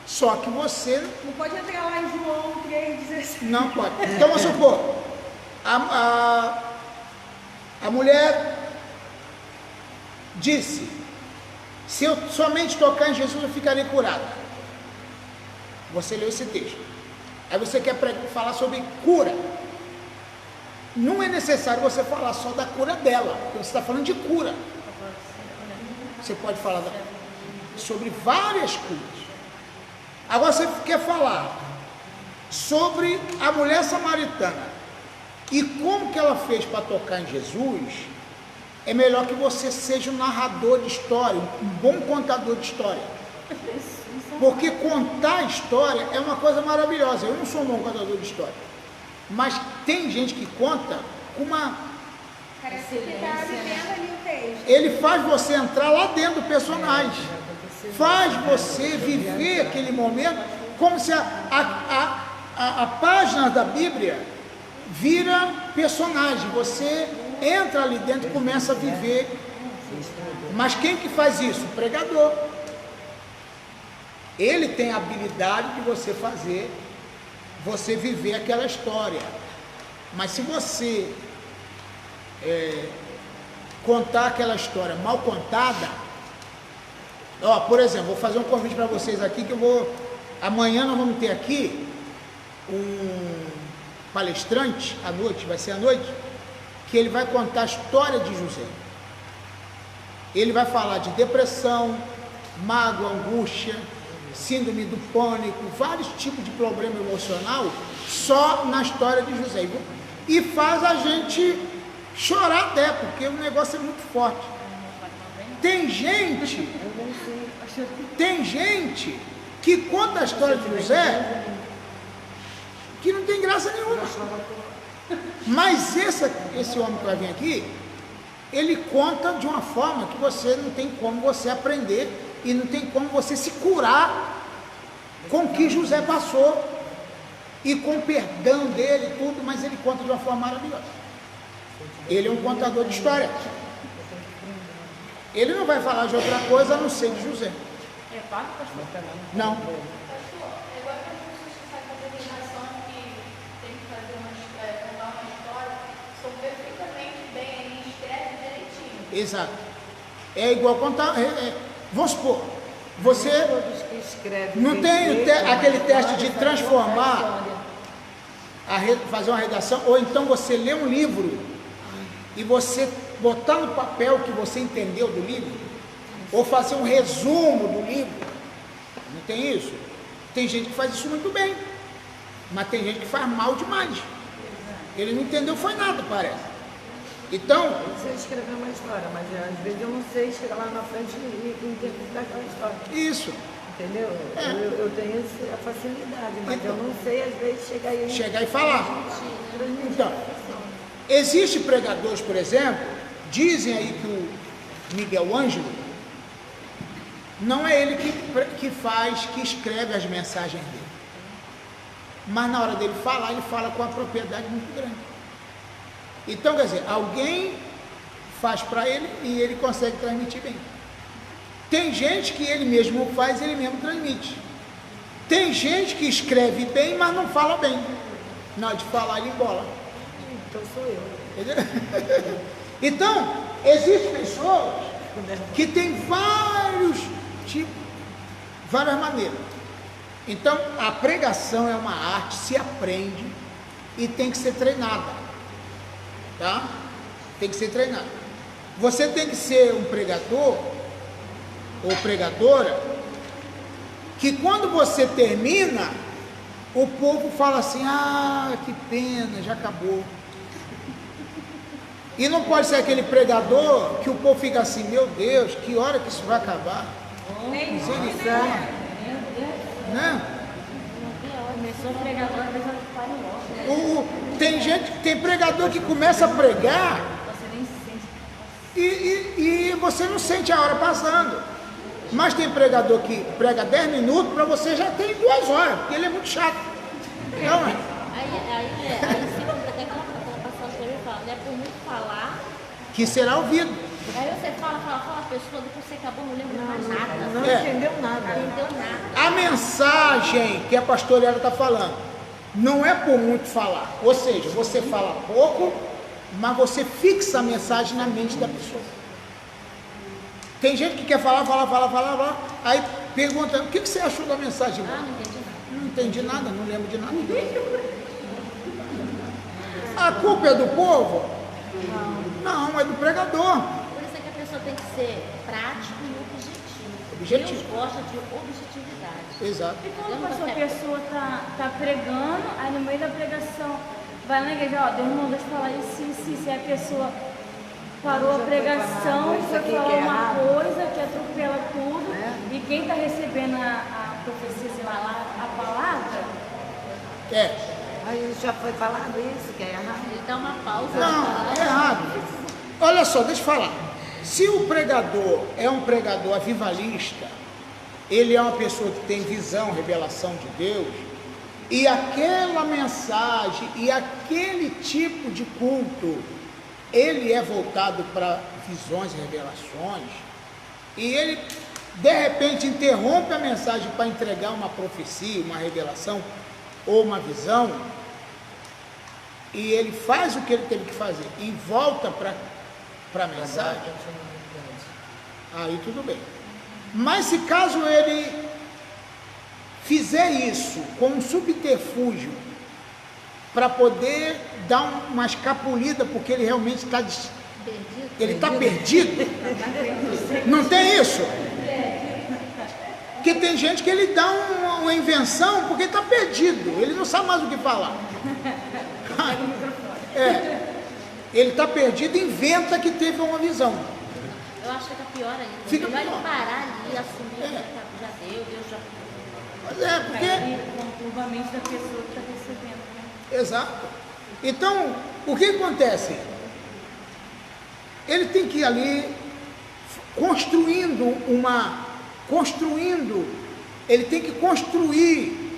Só que você... Não pode entrar lá em João 3,16. Não pode. Então vamos supor, a mulher disse, Se eu somente tocar em Jesus, eu ficarei curado. Você leu esse texto. Aí você quer falar sobre cura. Não é necessário você falar só da cura dela, porque você está falando de cura. Você pode falar sobre várias curas. Agora você quer falar sobre a mulher samaritana e como que ela fez para tocar em Jesus. É melhor que você seja um narrador de história, um bom contador de história. Porque contar história é uma coisa maravilhosa. Eu não sou um bom contador de história, mas tem gente que conta com uma... Parece que está vivendo ali o texto. Ele faz você entrar lá dentro do personagem, faz você viver aquele momento, como se a página da Bíblia vira personagem. Você entra ali dentro e começa a viver. Mas quem que faz isso? O pregador. Ele tem a habilidade de você fazer, você viver aquela história. Mas se você contar aquela história mal contada, por exemplo, vou fazer um convite para vocês aqui, que amanhã nós vamos ter aqui um palestrante à noite, vai ser à noite, que ele vai contar a história de José. Ele vai falar de depressão, mágoa, angústia, síndrome do pânico, vários tipos de problema emocional, só na história de José. E faz a gente chorar até, porque o negócio é muito forte. Tem gente que conta a história de José que não tem graça nenhuma. Mas esse homem que vai vir aqui, ele conta de uma forma que você não tem como você aprender e não tem como você se curar com o que José passou e com o perdão dele e tudo, mas ele conta de uma forma maravilhosa. Ele é um contador de história. Ele não vai falar de outra coisa a não ser de José. É pago, pastor? Não. Igual aquelas pessoas que sabem fazer redação, que tem que fazer contar uma história, são perfeitamente bem, escreve direitinho. Exato. É igual contar. Vamos supor, você Todos que escrevem não tem perfeito, aquele mas teste olha, de vai transformar, fazer uma redação, ou então você lê um livro e você botar no papel o que você entendeu do livro, ou fazer um resumo do livro. Não tem isso? Tem gente que faz isso muito bem, mas tem gente que faz mal demais. Ele não entendeu foi nada, parece. Então, Eu sei escrever uma história, mas às vezes eu não sei chegar lá na frente e interpretar aquela história. isso, Entendeu? Eu tenho a facilidade, mas eu não sei às vezes chegar e falar. Então, existem pregadores, por exemplo, dizem aí que o Miguel Ângelo, não é ele que escreve as mensagens dele. Mas na hora dele falar, ele fala com uma propriedade muito grande. Então, quer dizer, alguém faz para ele e ele consegue transmitir bem. Tem gente que ele mesmo faz e ele mesmo transmite. Tem gente que escreve bem, mas não fala bem. Na hora de falar, ele embola. Então sou eu. Entendeu? Então, existem pessoas que têm vários tipos, várias maneiras. Então, a pregação é uma arte, se aprende e tem que ser treinada. Tá? Tem que ser treinado. Você tem que ser um pregador ou pregadora que quando você termina, o povo fala assim: ah, que pena, já acabou. E não pode ser aquele pregador que o povo fica assim: meu Deus, que hora que isso vai acabar? Misericórdia. Né? Começou a pregar agora, mas ela para logo. Tem pregador que começa a pregar Você nem sente. e você não sente a hora passando. Mas tem pregador que prega 10 minutos, para você já tem 2 horas, porque ele é muito chato. Não, Aí sempre até aquela passagem que ele fala, não é por muito falar. que será ouvido. Aí você fala, a pessoa, depois você acabou, não lembra mais nada. Não entendeu nada. Não entendeu nada. A mensagem que a pastoreada está falando não é por muito falar. Ou seja, você fala pouco, mas você fixa a mensagem na mente da pessoa. Tem gente que quer falar, aí pergunta, o que você achou da mensagem? Ah, não entendi nada. Não entendi nada, não lembro de nada. A culpa é do povo? Não, é do pregador. Por isso é que a pessoa tem que ser prático e objetivo. Objetivo. Deus gosta de objetividade. Exato. E quando a pessoa tá pregando, aí no meio da pregação, vai na igreja, ó, Deus não mandou te falar isso, se a pessoa parou a pregação, foi falar uma coisa que atropela tudo, e quem está recebendo a profecia, sei lá, a palavra... Aí já foi falado isso, que é errado. Ele dá uma pausa. Não, é errado. Olha só, deixa eu falar. Se o pregador é um pregador avivalista, ele é uma pessoa que tem visão, revelação de Deus, e aquela mensagem e aquele tipo de culto, ele é voltado para visões e revelações, e ele de repente interrompe a mensagem para entregar uma profecia, uma revelação ou uma visão, e ele faz o que ele teve que fazer e volta para a mensagem, aí tudo bem. Mas se caso ele fizer isso com um subterfúgio para poder dar uma escapulida, porque ele realmente está perdido, não tem isso? Porque tem gente que ele dá uma invenção porque está perdido, ele não sabe mais o que falar. Ele está perdido, inventa que teve uma visão. Eu acho que fica pior ainda. Fica melhor pior. ele parar ali e assumir que já deu, Deus já... Mas porque... Conturba a mente da pessoa que está recebendo. Né? Exato. Então, o que acontece? Ele tem que ir ali ele tem que construir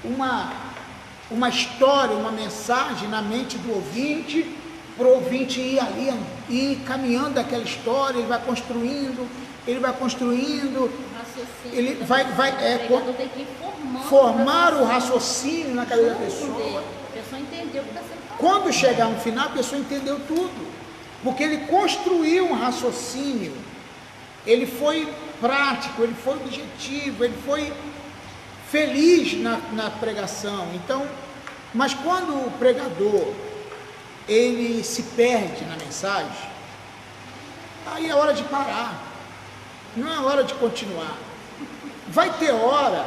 uma história, uma mensagem na mente do ouvinte, para o ouvinte ir ali, ir caminhando aquela história, ele vai construindo, ele vai tem que ir formar o raciocínio na cabeça da pessoa. A pessoa entendeu o que está sendo falado. Quando chegar no final, a pessoa entendeu tudo, porque ele construiu um raciocínio, ele foi prático, ele foi objetivo, ele foi feliz na pregação. Então, mas quando o pregador ele se perde na mensagem, aí é hora de parar, não é hora de continuar. Vai ter hora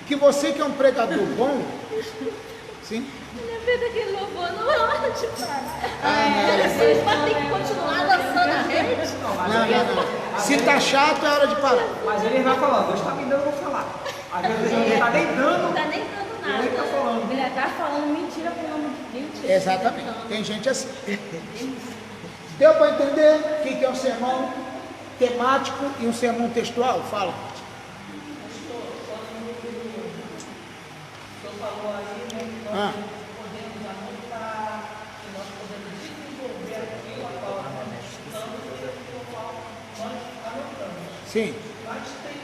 que você que é um pregador bom, sim? Lembrei daquele louvor, não é hora de parar. Vocês vão ter que continuar dançando a rede. Não. Se tá chato, é hora de parar. Mas ele vai falando, Deus está me dando, eu vou falar. Às vezes ele não está nem dando. Não está nem dando nada. Ele está falando. Ele está falando mentira pelo nome de Deus. Exatamente, tem gente assim. Deu para entender o que é um sermão temático e um sermão textual? Fala. O senhor falou aí, né, que nós podemos anotar, que nós podemos desenvolver aquilo a qual nós estudamos e aquilo a qual nós anotamos. Sim. Mas tem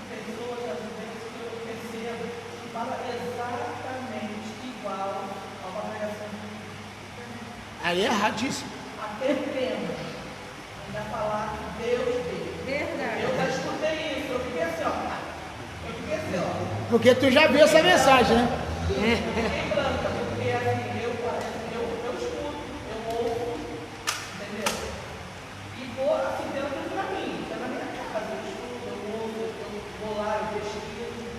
pessoas, às vezes, que eu percebo que falam exatamente igual a uma pregação de Aí é erradíssimo. até tema. Ainda falar Deus dele. Verdade. Eu já escutei isso, eu fiquei assim, ó. Porque tu já viu essa mensagem, né? Fiquei branca, porque assim, eu escuto, eu ouço, entendeu? E vou assim, dentro pra mim, tá na minha casa, eu escuto, eu ouço, eu vou lá, eu pesquiso.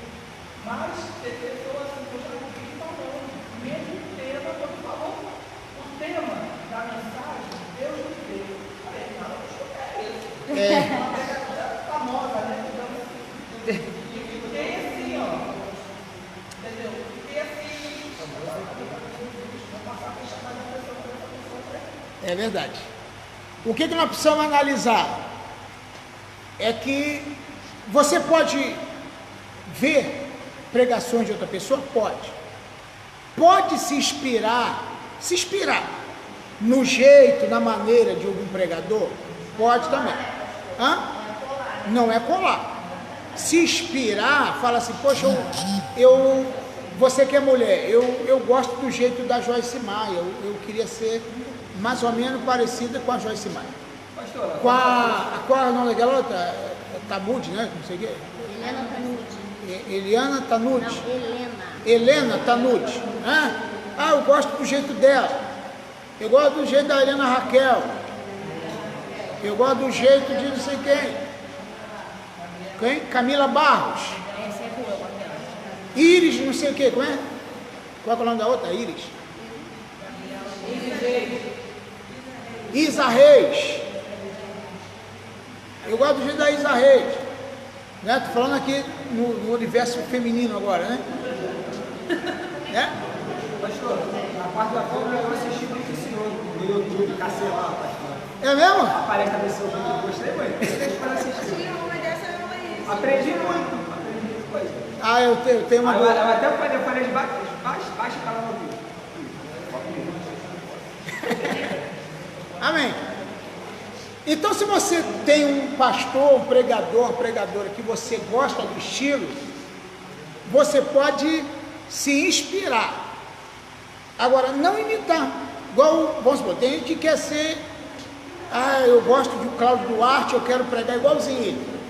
Mas tem pessoas assim que eu já ouvi falando, mesmo tema, quando falou o tema da mensagem, Deus me deu. Falei, não, eu escutei isso. É uma pregação famosa, né? Então, fiquei assim, ó. Entendeu? Fiquei assim. Vou passar a chamar da pessoa para essa pessoa. É verdade. O que nós precisamos analisar é que você pode ver pregações de outra pessoa? Pode se inspirar no jeito, na maneira de algum pregador? Pode também. Não é colar. Se inspirar, fala assim, poxa, você que é mulher, eu gosto do jeito da Joyce Maia, eu queria ser mais ou menos parecida com a Joyce Maia. Qual é o nome daquela outra? Tamude, né? Não sei o quê. Helena Tanucci. Eliana Tanucci. Não, Helena. Helena Tanucci. Né? Ah, eu gosto do jeito dela. Eu gosto do jeito da Helena Raquel. Eu gosto do jeito de não sei quem. Quem? Camila Barros. Essa é boa, Iris, não sei o quê. Como é? Qual é o nome da outra? Iris. Isa Reis. Eu gosto do jeito da Isa Reis. Né? Tô falando aqui no universo feminino agora, né? Né? Pastor, a parte da cobra eu assisti muito esse no YouTube, cacei lá, pastor. É mesmo? Aparece a pessoa que eu gostei muito. Deixa para assistir. Tinha uma dessa, eu não conheço. Aprendi muita coisa. Ah, eu tenho uma... Agora, eu até falei de baixo para ela ouvir. Amém. Então, se você tem um pastor, um pregador, uma pregadora que você gosta do estilo, você pode se inspirar. Agora, não imitar. Igual, vamos supor, tem gente que quer ser... Ah, eu gosto de Cláudio Duarte, eu quero pregar igualzinho ele.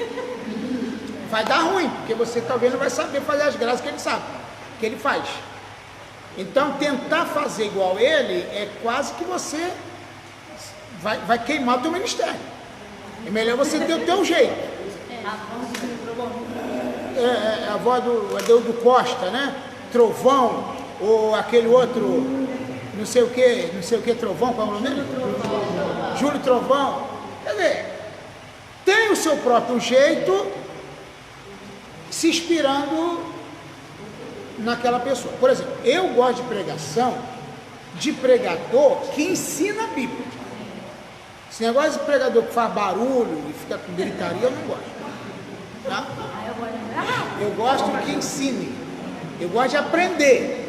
Vai dar ruim, porque você talvez não vai saber fazer as graças que ele sabe, que ele faz. Então, tentar fazer igual ele é quase que você vai queimar o teu ministério. É melhor você ter o teu jeito. A voz do Costa, né? Trovão, ou aquele outro, não sei o que, Trovão, qual é o nome dele? Júlio Trovão. Quer dizer, tem o seu próprio jeito, se inspirando naquela pessoa. Por exemplo, eu gosto de pregação de pregador que ensina a Bíblia. Esse negócio de pregador que faz barulho e fica com gritaria, eu não gosto. Tá? Eu gosto que ensine. Eu gosto de aprender.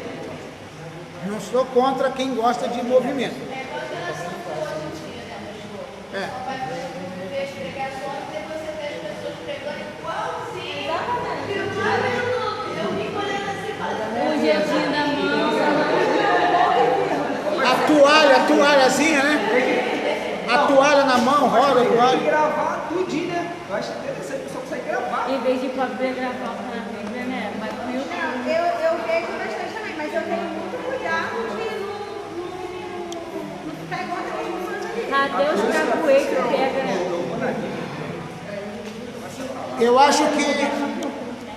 Não sou contra quem gosta de movimento. É. O jeitinho da mão. A toalhazinha, né? A toalha na mão, roda a toalha. Tem que gravar tudinho, né? Eu acho interessante, a pessoa consegue gravar. Em vez de poder gravar para a Bíblia, né? Mas com o YouTube. Eu vejo bastante também, mas eu tenho muito cuidado de não ficar igual aquelas pessoas ali. Cadê os capoeiros que pega, né? Eu acho que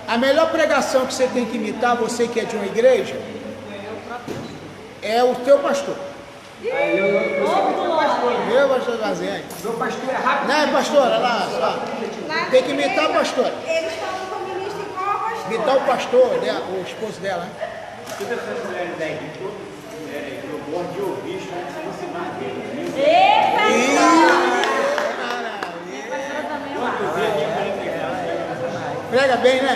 a melhor pregação que você tem que imitar, você que é de uma igreja, é o teu pastor. Meu pastor Gaziane. Meu pastor é rápido. Né, pastora? Lá. Tem que imitar a pastora. Eles falam com o ministro igual a pastor. Imitar o pastor, o esposo dela, né? Todas essas mulheres daí, todas as mulheres que eu gosto de ouvir, estão se aproximar dele. Prega bem, né?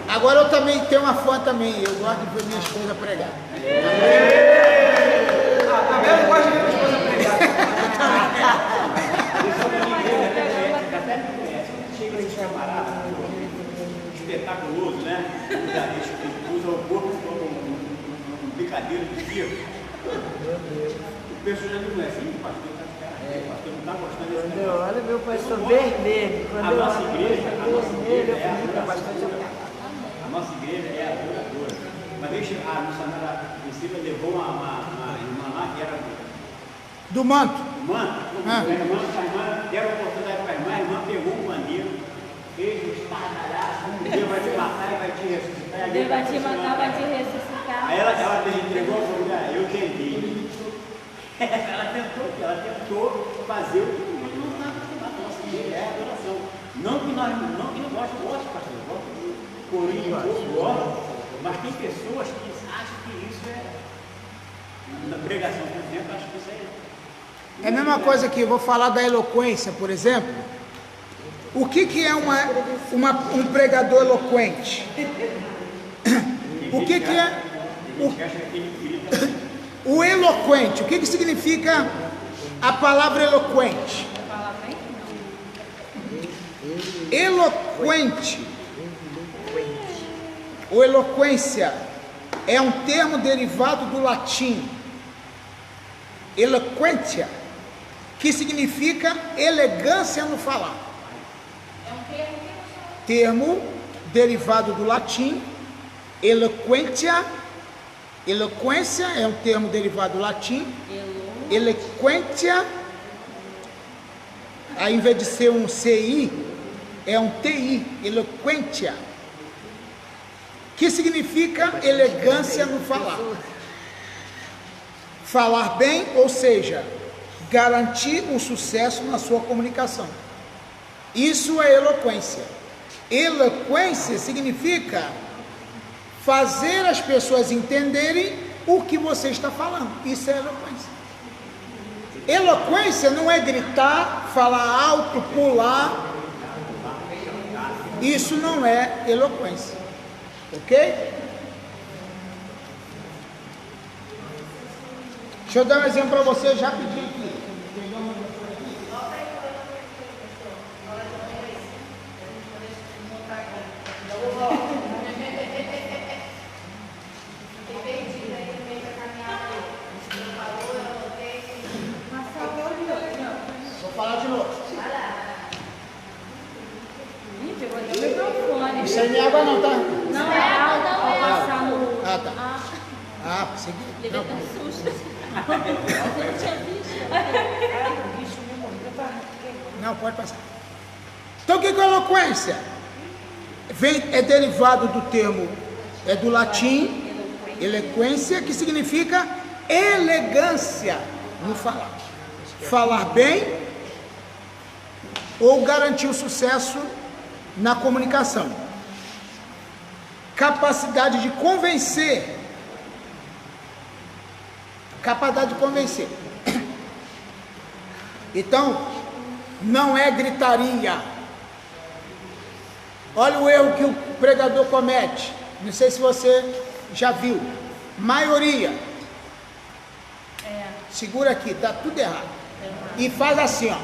Agora eu também tenho uma fã também, eu gosto de ver minha esposa pregar. Também eu gosto de ver minha esposa pregar. Chega esse camarada, espetaculoso, né? Usa o corpo como um picadeiro de circo. O pessoal já não é assim, o pastor não está gostando desse negócio. Olha meu pastor vermelho. A nossa igreja é a adoradora. A nossa igreja é a adoradora. Mas deixa a missionária Priscila levou uma irmã lá que era Do manto. a irmã deram a oportunidade para a irmã pegou um maneiro, fez um estardalhaço, Deus vai te matar e vai te ressuscitar. Deus vai te matar, vai te ressuscitar. Aí ela entregou e falou, eu tentei. Ela tentou fazer o que não está acostumado a nossa igreja, é a adoração. Não que não goste, pastor, gosto do corinho, gosto, mas tem pessoas que acham que isso é, na pregação, por exemplo, acho que isso é... É a mesma coisa que eu vou falar da eloquência, por exemplo. O que é um pregador eloquente? O que é o eloquente? O que significa a palavra eloquente? Eloquente ou eloquência é um termo derivado do latim. Eloquentia que significa elegância no falar. É um termo Termo derivado do latim, eloquentia. Eloquência é um termo derivado do latim. Eloquentia, aí, em vez de ser um CI, é um TI, eloquentia, que significa elegância no falar. Falar bem, ou seja, garantir o sucesso na sua comunicação. Isso é eloquência. Eloquência significa fazer as pessoas entenderem o que você está falando. Isso é eloquência. Eloquência não é gritar, falar alto, pular. Isso não é eloquência. Ok? Deixa eu dar um exemplo para vocês rapidinho aqui. Vou falar de novo. Isso aí não é água não, tá? Não é água, não é passar no... Ah, tá. Ah, consegui. Levei até um susto. Eu não tinha visto. Não, pode passar. Então, o que é eloquência? É derivado do termo, é do latim, eloquência, que significa elegância no falar. Falar bem ou garantir o sucesso na comunicação. Capacidade de convencer. Capacidade de convencer. Então, não é gritaria. Olha o erro que o pregador comete. Não sei se você já viu. Maioria. Segura aqui, tá tudo errado. E faz assim, ó.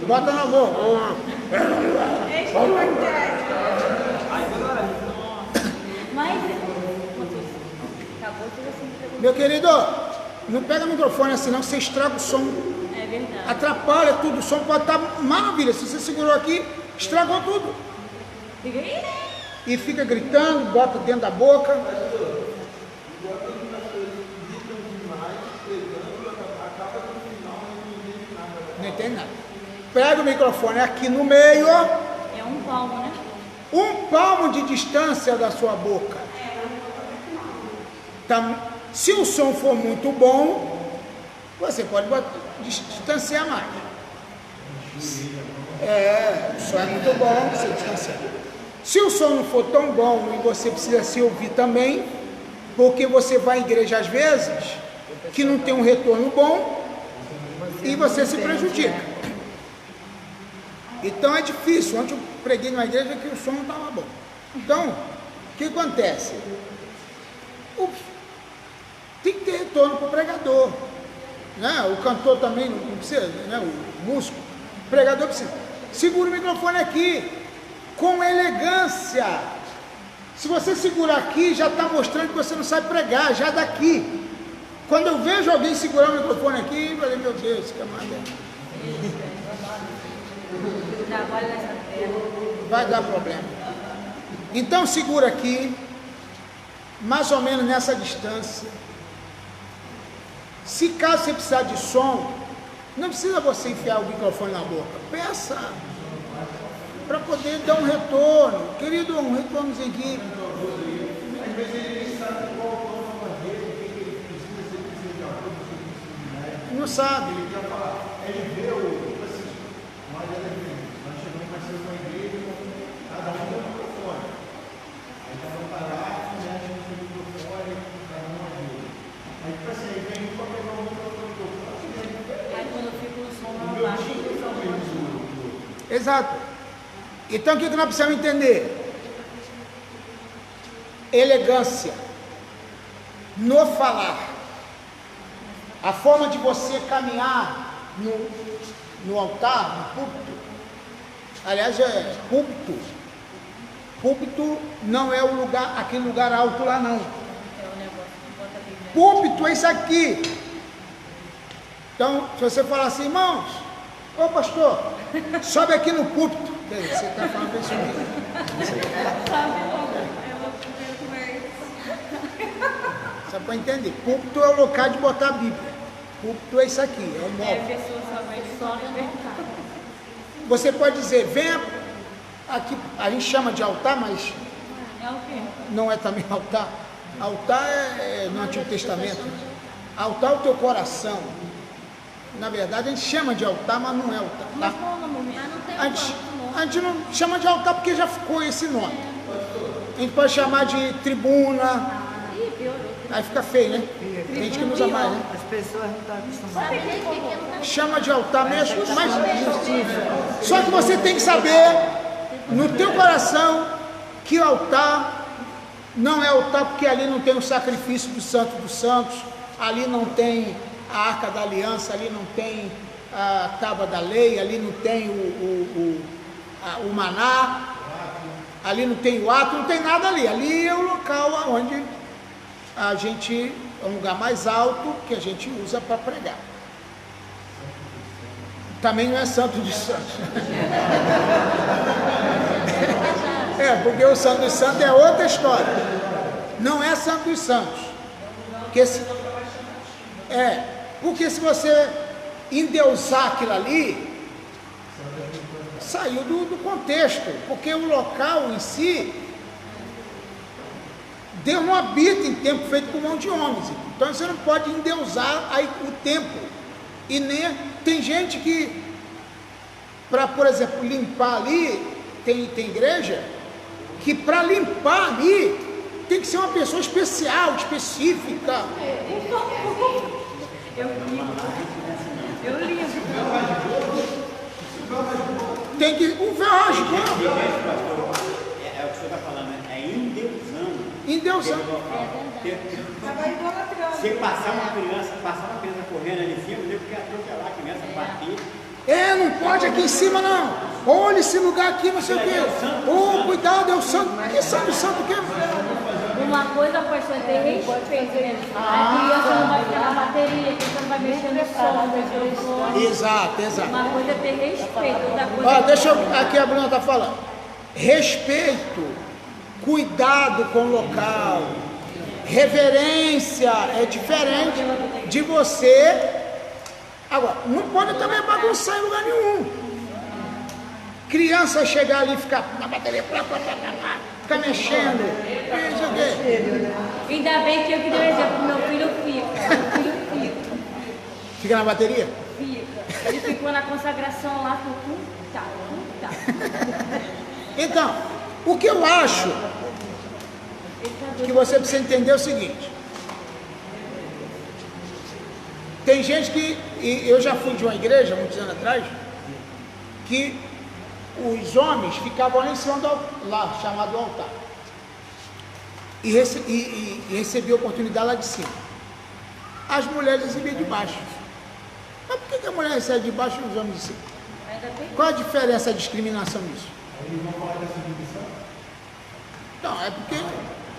Bota na boca. Mas... Acabou tudo assim. Meu querido, não pega o microfone assim não, você estraga o som. É verdade. Atrapalha tudo, o som pode estar maravilha. Se você segurou aqui, estragou tudo. E fica gritando, bota dentro da boca. Não entende nada. Pega o microfone aqui no meio. É um palmo, né? Um palmo de distância da sua boca. Se o som for muito bom, você pode distanciar mais. O som é muito bom, você distancia. Se o som não for tão bom e você precisa se ouvir também, porque você vai à igreja às vezes que não tem um retorno bom e você se prejudica. Então é difícil. Ontem eu preguei numa igreja que o som não estava bom. Então, o que acontece? Tem que ter retorno para o pregador. Né? O cantor também não precisa, né? O músico. O pregador precisa. Segura o microfone aqui, com elegância. Se você segurar aqui, já está mostrando que você não sabe pregar, já daqui. Quando eu vejo alguém segurar o microfone aqui, eu falei, meu Deus, que amada. Vai dar problema. Então segura aqui, mais ou menos nessa distância. Se caso você precisar de som, não precisa você enfiar o microfone na boca. Peça para poder dar um retorno. Querido, um retornozinho aqui. Não sabe. Ele vê o assim, mas nós chegamos a ser uma igreja, cada um tem um microfone. Aí cada um parar, mexe no seu microfone, cada um ajuda. Aí tipo assim, aí vem um para pegar o microfone. Aí quando eu fico no som lá abaixo, Exato. Então o que nós precisamos entender? Elegância no falar. A forma de você caminhar no altar, no púlpito, aliás, é púlpito. Púlpito não é o lugar, aquele lugar alto lá não. Púlpito é isso aqui. Então, se você falar assim, irmãos, ô pastor, sobe aqui no púlpito. Quer dizer, você está falando isso aqui. Só para entender, púlpito é o local de botar a Bíblia. Púlpito é isso aqui, é o móvel. Você pode dizer, venha aqui, a gente chama de altar, mas não é também altar. Altar é no Antigo Testamento. Altar é o teu coração. Na verdade, a gente chama de altar, mas não é altar. Tá? A gente não chama de altar porque já ficou esse nome. A gente pode chamar de tribuna. Aí fica feio, né? Tem gente que não usa mais, né? As pessoas não estão acostumadas. Chama de altar mesmo, mas só que você tem que saber no teu coração que altar não é altar, porque ali não tem o sacrifício do Santo dos Santos, ali não tem a Arca da Aliança, ali não tem a Tábua da Lei, ali não tem o maná, ali não tem o ato, não tem nada ali. Ali é o local onde a gente, é um lugar mais alto que a gente usa para pregar. Também não é santo dos santos. Porque o santo dos santos é outra história. Não é santo dos santos. Porque se você endeusar aquilo ali, saiu do contexto. Porque o local em si, Deus não habita em templo feito por mão de homens. Então você não pode endeusar aí o templo. E nem tem gente que, para, por exemplo, limpar ali, tem igreja que para limpar ali tem que ser uma pessoa especial, específica. Eu limpo. Tem que. O véu rasgou. É o que o senhor está falando, né? É endeusando. Endeusando. Se passar uma criança correndo ali em cima, o nego quer atropelar a criança, bater. Não pode aqui em cima não. Olha esse lugar aqui, não sei o quê. Cuidado, é o santo. Que santo o quê? Uma coisa pode ser ter respeito, né? A criança não vai ficar na bateria, a criança não vai mexer no som, Exato. Uma coisa é ter respeito, outra coisa Deixa eu, aqui a Bruna está falando. Respeito, cuidado com o local, reverência é diferente de você. Agora, não pode também bagunçar em lugar nenhum. Criança chegar ali e ficar na bateria, ficar mexendo. Ainda bem que eu que dei o exemplo, meu filho fica. Fica na bateria? Fica. Ele ficou na consagração lá, tá. Então, o que eu acho que você precisa entender é o seguinte. Tem gente que, e eu já fui de uma igreja, muitos anos atrás, que os homens ficavam lá em cima do lá, chamado altar. E recebiam oportunidade lá de cima. As mulheres recebiam de baixo. Mas por que a mulher recebe de baixo e os homens de cima? Qual a diferença, a discriminação nisso? Não, é porque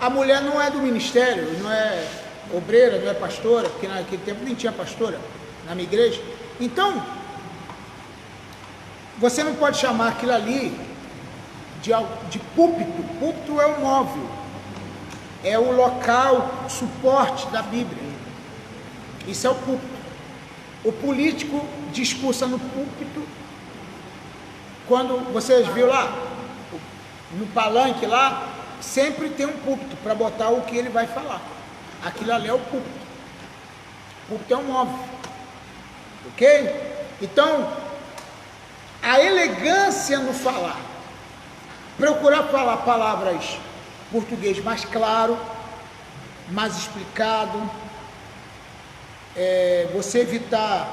a mulher não é do ministério, não é obreira, não é pastora, porque naquele tempo nem tinha pastora na minha igreja. Então, você não pode chamar aquilo ali de púlpito. Púlpito é o móvel, é o local, o suporte da Bíblia. Isso é o púlpito. O político discursa no púlpito. Quando vocês viram lá, no palanque lá, sempre tem um púlpito para botar o que ele vai falar. Aquilo ali é o púlpito. O púlpito é um móvel. Ok? Então, a elegância no falar. Procurar falar palavras português mais claro, mais explicado. Você evitar.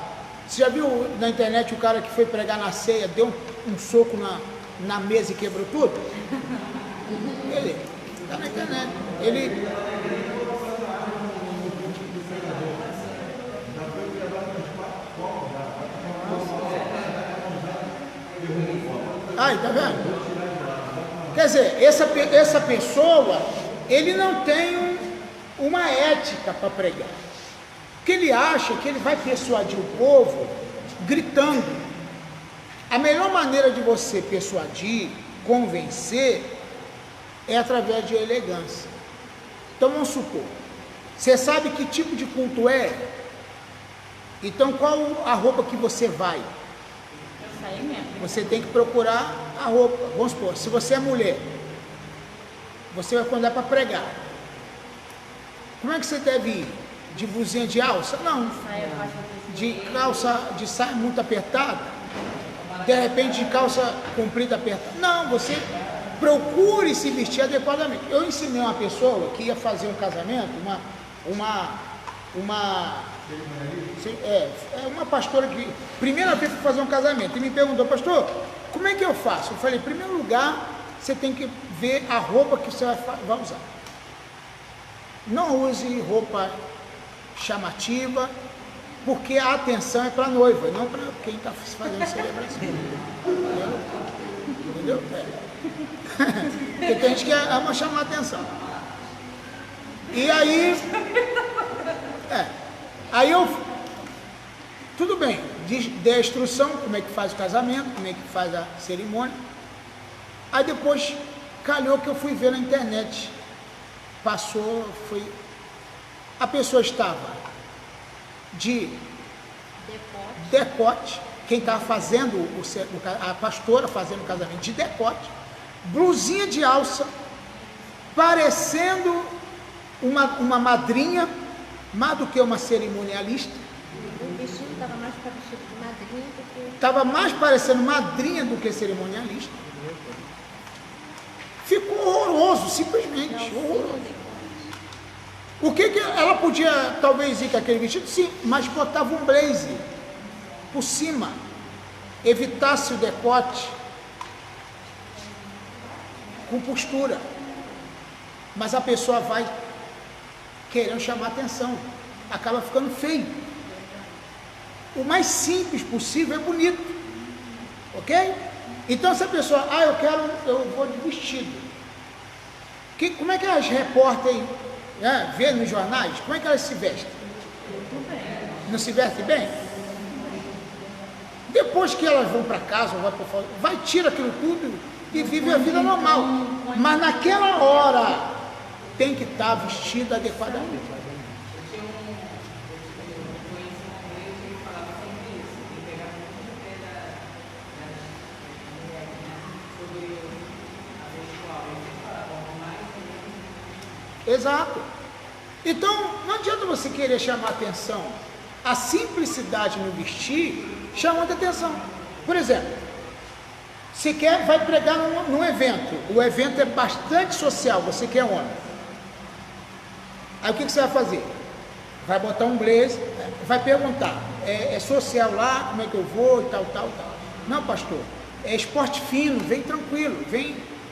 Você já viu na internet o cara que foi pregar na ceia, deu um soco na mesa e quebrou tudo? Ele está na internet. Ele. Aí, tá vendo? Quer dizer, essa pessoa, ele não tem uma ética para pregar. Porque ele acha que ele vai persuadir o povo gritando. A melhor maneira de você persuadir, convencer, é através de elegância. Então vamos supor, você sabe que tipo de culto é? Então qual a roupa que você vai? Isso aí mesmo. Você tem que procurar a roupa. Vamos supor, se você é mulher, você vai andar para pregar. Como é que você deve ir? De blusinha de alça? Não. De calça, de saia muito apertada? De repente de calça comprida apertada? não, você procure se vestir adequadamente. Eu ensinei uma pessoa que ia fazer um casamento, uma pastora que, primeira vez que foi fazer um casamento, e me perguntou, pastor, como é que eu faço? Eu falei, em primeiro lugar, você tem que ver a roupa que você vai usar. Não use roupa chamativa, porque a atenção é para a noiva, não para quem está fazendo celebração. Entendeu? Porque tem gente que ama chamar a atenção. E aí, aí eu, tudo bem, dei a instrução, como é que faz o casamento, como é que faz a cerimônia. Aí depois, calhou que eu fui ver na internet, a pessoa estava de decote, quem estava fazendo, a pastora fazendo o casamento de decote, blusinha de alça, parecendo uma madrinha, mais do que uma cerimonialista. O vestido estava mais parecido com madrinha do que... Estava mais parecendo madrinha do que cerimonialista. Ficou horroroso, simplesmente horroroso. O que ela podia talvez ir com aquele vestido? Sim, mas botava um blazer por cima, evitasse o decote com postura. Mas a pessoa vai querendo chamar atenção, acaba ficando feio. O mais simples possível é bonito, ok? Então se a pessoa, eu vou de vestido. Como é que as repórteres vê nos jornais? Como é que elas se vestem? Não se vestem bem? Depois que elas vão para casa, vai tira aquilo tudo e vive a vida normal. Mas naquela hora tem que estar vestido adequadamente. Exato. Então, não adianta você querer chamar atenção. A simplicidade no vestir chama atenção. Por exemplo, você vai pregar num evento. O evento é bastante social, você que é homem. Aí o que você vai fazer? Vai botar um blazer, vai perguntar, é social lá, como é que eu vou e tal. Não, pastor, é esporte fino, vem tranquilo,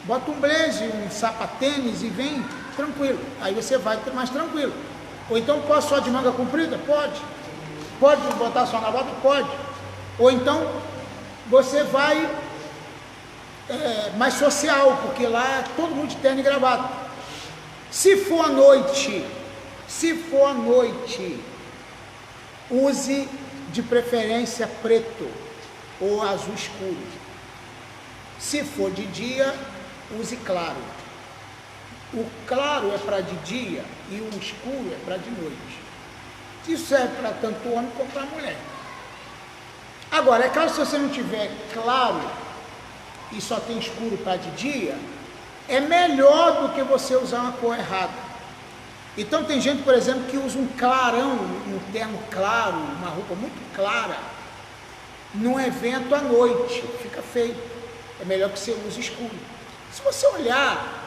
bota um blazer, um sapatênis e vem tranquilo. Aí você vai mais tranquilo. Ou então posso só de manga comprida? Pode. Pode botar só na bota? Pode. Ou então você vai mais social, porque lá todo mundo de terno e gravata. Se for à noite, use de preferência preto ou azul escuro. Se for de dia, use claro. O claro é para de dia e o escuro é para de noite. Isso serve para tanto o homem como para a mulher. Agora, é claro, se você não tiver claro e só tem escuro para de dia, é melhor do que você usar uma cor errada. Então tem gente, por exemplo, que usa um clarão, um terno claro, uma roupa muito clara, num evento à noite, fica feio. É melhor que você use escuro. Se você olhar,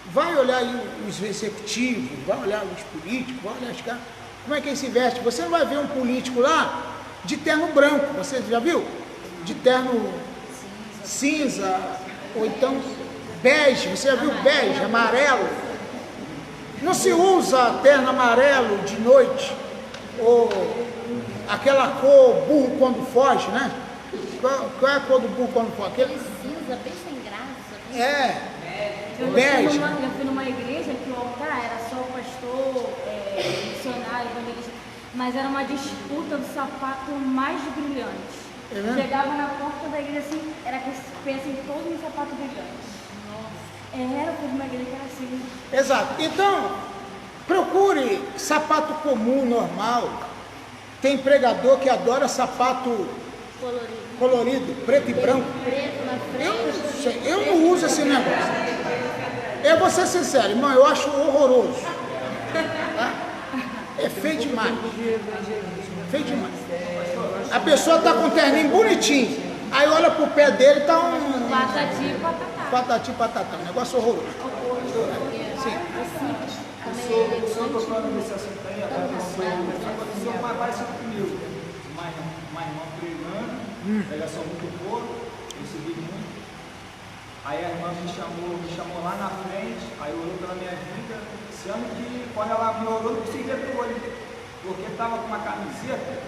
vai olhar aí os executivos, vai olhar os políticos, vai olhar os caras, como é que eles se vestem. Você não vai ver um político lá de terno branco, você já viu? De terno cinza, ou então bege, você já viu bege, amarelo? Não se usa terno amarelo de noite, ou aquela cor burro quando foge, né? Qual é a cor do burro quando foge? Aquele cinza bem sem graça. Eu fui numa igreja que o altar era só o pastor, missionário, evangelista. mas era uma disputa do sapato mais brilhante. É mesmo? Chegava na porta da igreja assim, era que pensem todos em sapato brilhante. Nossa. Era como uma igreja que era assim. Exato. Então, procure sapato comum, normal. Tem pregador que adora sapato colorido, preto e branco. Preto na frente. Eu não uso esse negócio. Eu vou ser sincero, irmão, eu acho horroroso. Tá? É feio demais. Feio demais. A pessoa está com um terninho bonitinho, aí olha pro pé dele, tá um Patati patatá. patati patatá, um negócio horroroso. Sim. Só tocando nesse assunto aí, aconteceu mais parecido comigo. Uma irmã pregando, pregação muito boa, eu segui muito. Aí a irmã me chamou lá na frente, aí orou pela minha vida, sendo que quando ela me orou, eu não conseguia ver o olho, porque estava com uma camiseta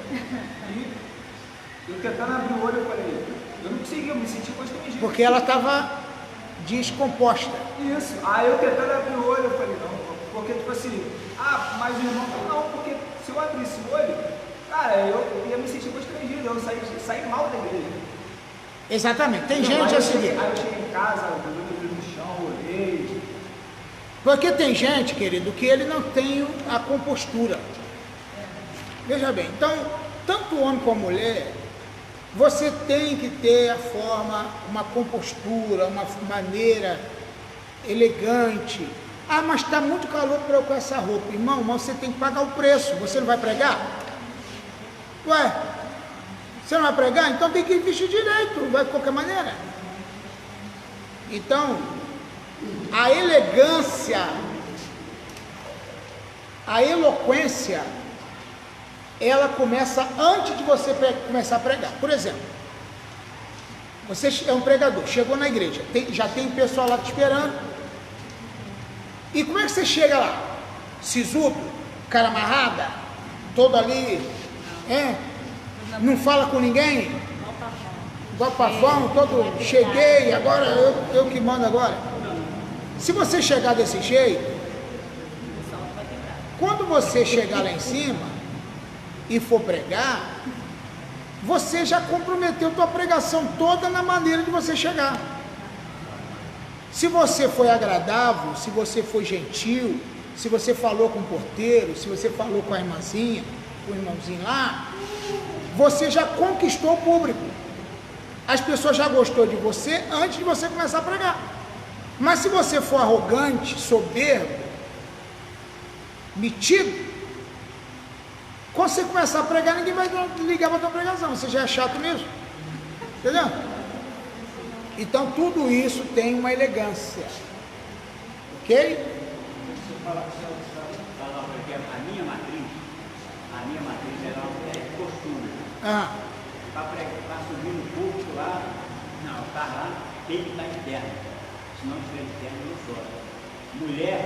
e eu tentando abrir o olho, eu falei, eu não conseguia, eu me senti constrangido. Porque ela estava descomposta. Isso, aí eu tentando abrir o olho, eu falei, não, porque tipo assim, mas o irmão falou, não, porque se eu abrisse o olho, cara, eu ia me sentir constrangido, eu saí mal da igreja. Exatamente, tem gente assim. Aí eu cheguei em casa, eu no chão, orei. Porque tem gente, querido, que ele não tem a compostura. Veja bem, então, tanto o homem como a mulher, você tem que ter a forma, uma compostura, uma maneira elegante. Mas está muito calor para eu com essa roupa. Irmão, mas você tem que pagar o preço. Você não vai pregar? Ué, você não vai pregar? Então tem que vestir direito, vai de qualquer maneira. Então, a elegância, a eloquência, ela começa antes de você começar a pregar. Por exemplo, você é um pregador, chegou na igreja, já tem pessoal lá te esperando. E como é que você chega lá? Sisudo, cara amarrada, todo ali, não fala com ninguém, igual pavão, todo cheguei, agora eu que mando agora. Se você chegar desse jeito, quando você chegar lá em cima e for pregar, você já comprometeu tua pregação toda na maneira de você chegar. Se você foi agradável, se você foi gentil, se você falou com o porteiro, se você falou com a irmãzinha, com o irmãozinho lá, você já conquistou o público. As pessoas já gostou de você antes de você começar a pregar. Mas se você for arrogante, soberbo, metido, quando você começar a pregar, ninguém vai ligar para a tua pregação, você já é chato mesmo. Entendeu? Então tudo isso tem uma elegância. Ok? Deixa eu falar porque a minha matriz era postura. Para subir no púlpito lá, não, está lá, tem que estar interno. Se não estiver interno, não sobe. Mulher,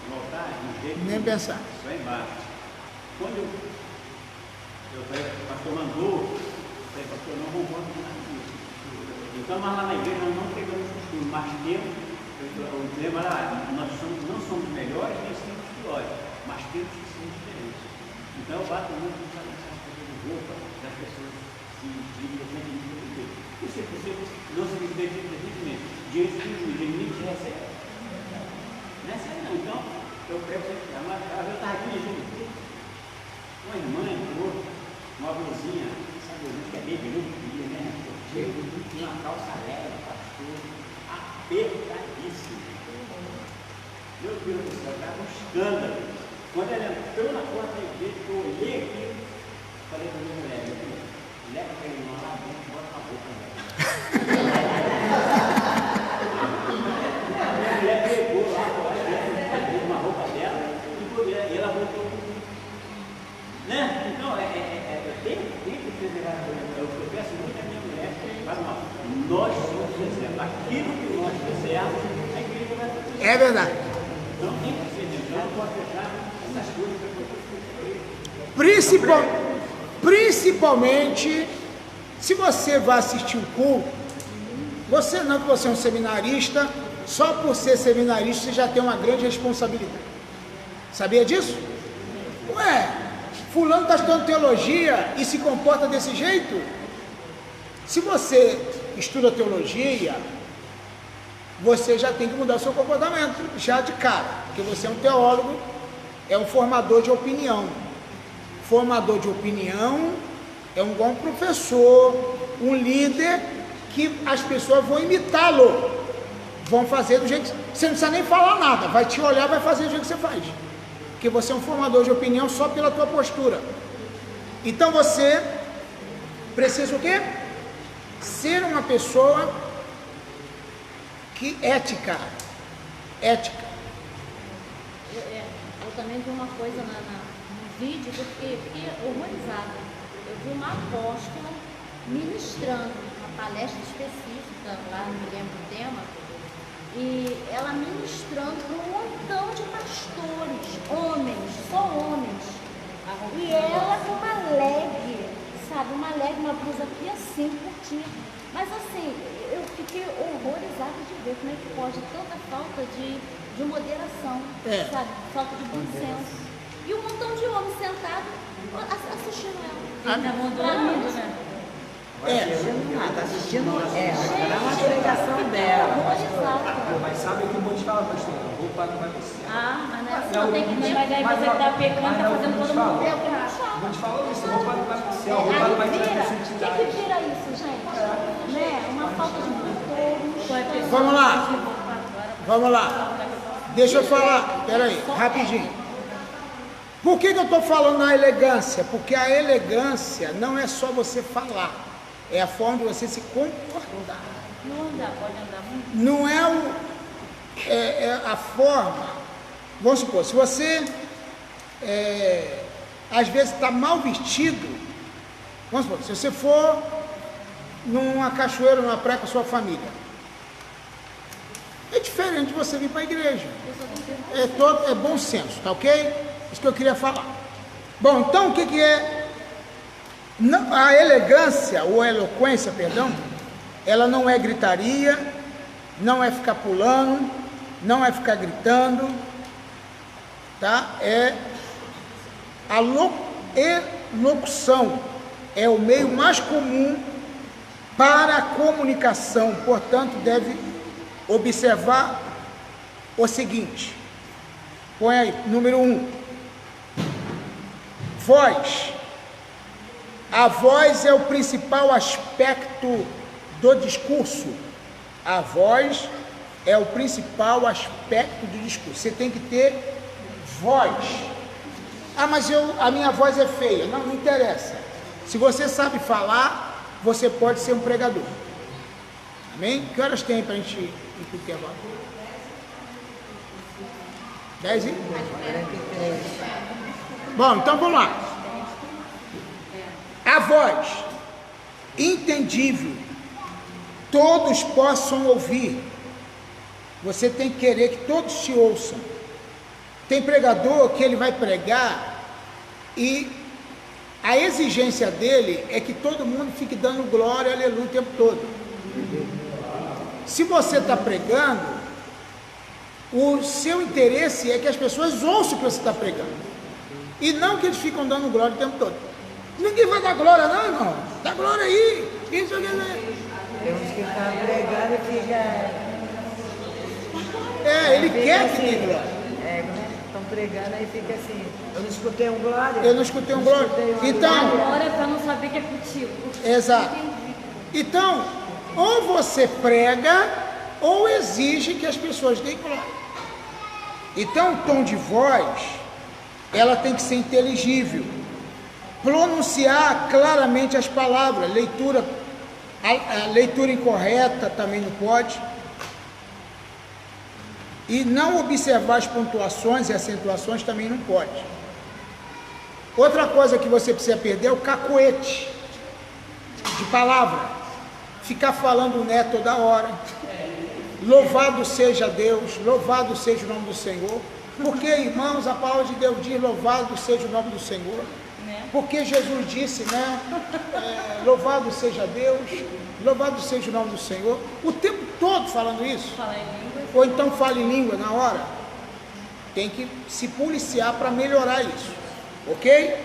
voltar, no jeito. Nem pensar. Só embaixo. Quando eu falei, o pastor mandou, eu falei, pastor, não vou continuar isso. Então, mas lá na igreja nós não pegamos costume, mas temos, eu lembro lá, nós não somos melhores nem somos piores, mas temos que ser diferentes. Então eu bato muito nessa coisa de roupa, das pessoas se dividem de tudo. E se você não se dividir definitivamente, diante do inimigo te recebe. Não é sério não, então eu prego sempre, mas eu estava aqui mesmo, uma irmã entrou, uma blusinha, essa blusinha que é bem grande, né? Tinha uma calça leve, pastor, apertadíssima. Meu Deus do céu, estava um escândalo. Quando ela entrou na porta da igreja, eu olhei aqui, falei para a minha mulher, leva aquele irmão lá dentro e bota a boca nela. A minha mulher pegou lá dentro, uma roupa dela, e ela voltou. Né? Então, tem que preservar a coisa. Eu peço muito a minha mulher, nós somos exemplo. Aquilo que nós fizermos, a igreja vai fazer. É verdade. Então tem que ser exemplo. Não pode deixar essas coisas para principalmente, se você vai assistir um culto, você não que você é um seminarista, só por ser seminarista você já tem uma grande responsabilidade. Sabia disso? Ué, fulano está estudando teologia e se comporta desse jeito. Se você estuda teologia, você já tem que mudar o seu comportamento, já de cara, porque você é um teólogo, é um formador de opinião. Formador de opinião é um bom professor, um líder que as pessoas vão imitá-lo, vão fazer do jeito que você não precisa nem falar nada, vai te olhar, vai fazer do jeito que você faz, porque você é um formador de opinião só pela tua postura. Então você precisa o quê? Ser uma pessoa que ética. Eu também vi uma coisa no vídeo que eu fiquei horrorizada. Eu vi uma apóstola ministrando uma palestra específica, lá não me lembro o tema, e ela ministrando para um montão de pastores, homens, só homens. E ela com uma leg, sabe, uma blusa aqui assim, curtinha. Mas assim, eu fiquei horrorizada de ver como é que pode tanta falta de moderação, sabe, falta de bom senso. E um montão de homens sentados assistindo ela. Tá moderando, né? Tá assistindo ela, uma pregação dela. Mas sabe o que eu vou te falar, pastor? Eu vou para o céu. Mas não é assim, não tem que ir, mas aí você tá pecando, tá fazendo todo mundo pecar. Vou te falar isso, eu vou para o céu, eu vou para o O que vira isso, gente? Né? Uma falta de controle. Vamos lá. Deixa eu falar, peraí, rapidinho. Por que eu estou falando na elegância? Porque a elegância não é só você falar, é a forma de você se comportar. Não andar, pode andar muito. Não é a forma. Vamos supor, se você às vezes está mal vestido, vamos supor, se você for numa cachoeira, numa praia com a sua família, é diferente de você vir para a igreja. É bom senso, tá ok? Isso que eu queria falar. Bom, então o que é? A elegância, ou a eloquência, perdão, ela não é gritaria, não é ficar pulando, não é ficar gritando, tá? É a elocução, é o meio mais comum para a comunicação, portanto, deve observar o seguinte. Põe aí, número 1. Voz. A voz é o principal aspecto do discurso. A voz é o principal aspecto do discurso. Você tem que ter voz. Mas a minha voz é feia. Não interessa. Se você sabe falar, você pode ser um pregador. Amém? Que horas tem para a gente ir para o intervalo? 10 e? Bom, então vamos lá. A voz, entendível, todos possam ouvir. Você tem que querer que todos te ouçam. Tem pregador que ele vai pregar e a exigência dele é que todo mundo fique dando glória, aleluia o tempo todo. Se você está pregando, o seu interesse é que as pessoas ouçam o que você está pregando. E não que eles ficam dando glória o tempo todo. Ninguém vai dar glória, não, irmão. Dá glória aí. Isso aqui, né? Tem uns que estão pregando e fica. Ele quer que dê glória. Estão pregando e fica assim. Eu não escutei um glória. Eu não escutei um glória. Então. Glória para não saber que é contigo. Exato. Então, ou você prega, ou exige que as pessoas deem glória. Então, o tom de voz, ela tem que ser inteligível, pronunciar claramente as palavras, a leitura incorreta também não pode, e não observar as pontuações e acentuações também não pode. Outra coisa que você precisa perder é o cacoete de palavra, ficar falando né toda hora. Louvado seja Deus, louvado seja o nome do Senhor. Porque, irmãos, a palavra de Deus diz: louvado seja o nome do Senhor. Porque Jesus disse, né? Louvado seja Deus, louvado seja o nome do Senhor. O tempo todo falando isso. Fala em língua. Ou então fala em língua na hora. Tem que se policiar para melhorar isso. Ok?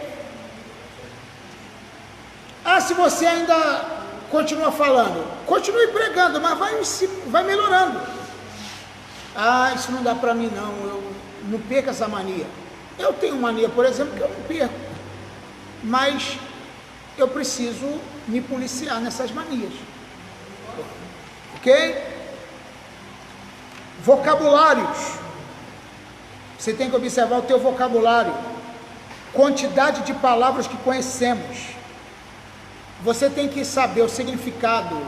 Ah, se você ainda continua falando, continue pregando, mas vai melhorando. Ah, isso não dá para mim não, eu não perco essa mania. Eu tenho mania, por exemplo, que eu não perco, mas eu preciso me policiar nessas manias. Ok? Vocabulários. Você tem que observar o teu vocabulário. Quantidade de palavras que conhecemos. Você tem que saber o significado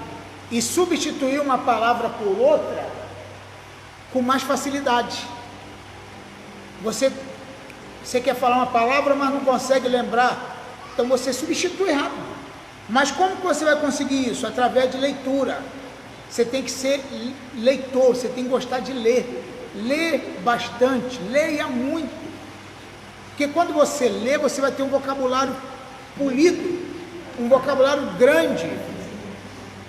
e substituir uma palavra por outra com mais facilidade. Você quer falar uma palavra, mas não consegue lembrar, então você substitui rápido. Mas como que você vai conseguir isso? Através de leitura. Você tem que ser leitor, você tem que gostar de ler. Lê bastante, leia muito. Porque quando você lê, você vai ter um vocabulário polido, um vocabulário grande.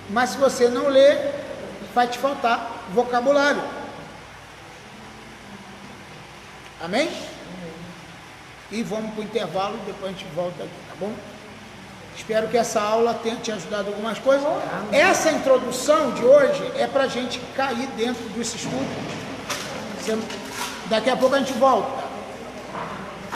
Mas se você não lê, vai te faltar vocabulário. Amém? E vamos para o intervalo, depois a gente volta aqui, tá bom? Espero que essa aula tenha te ajudado algumas coisas. Essa introdução de hoje é para a gente cair dentro desse estudo. Daqui a pouco a gente volta.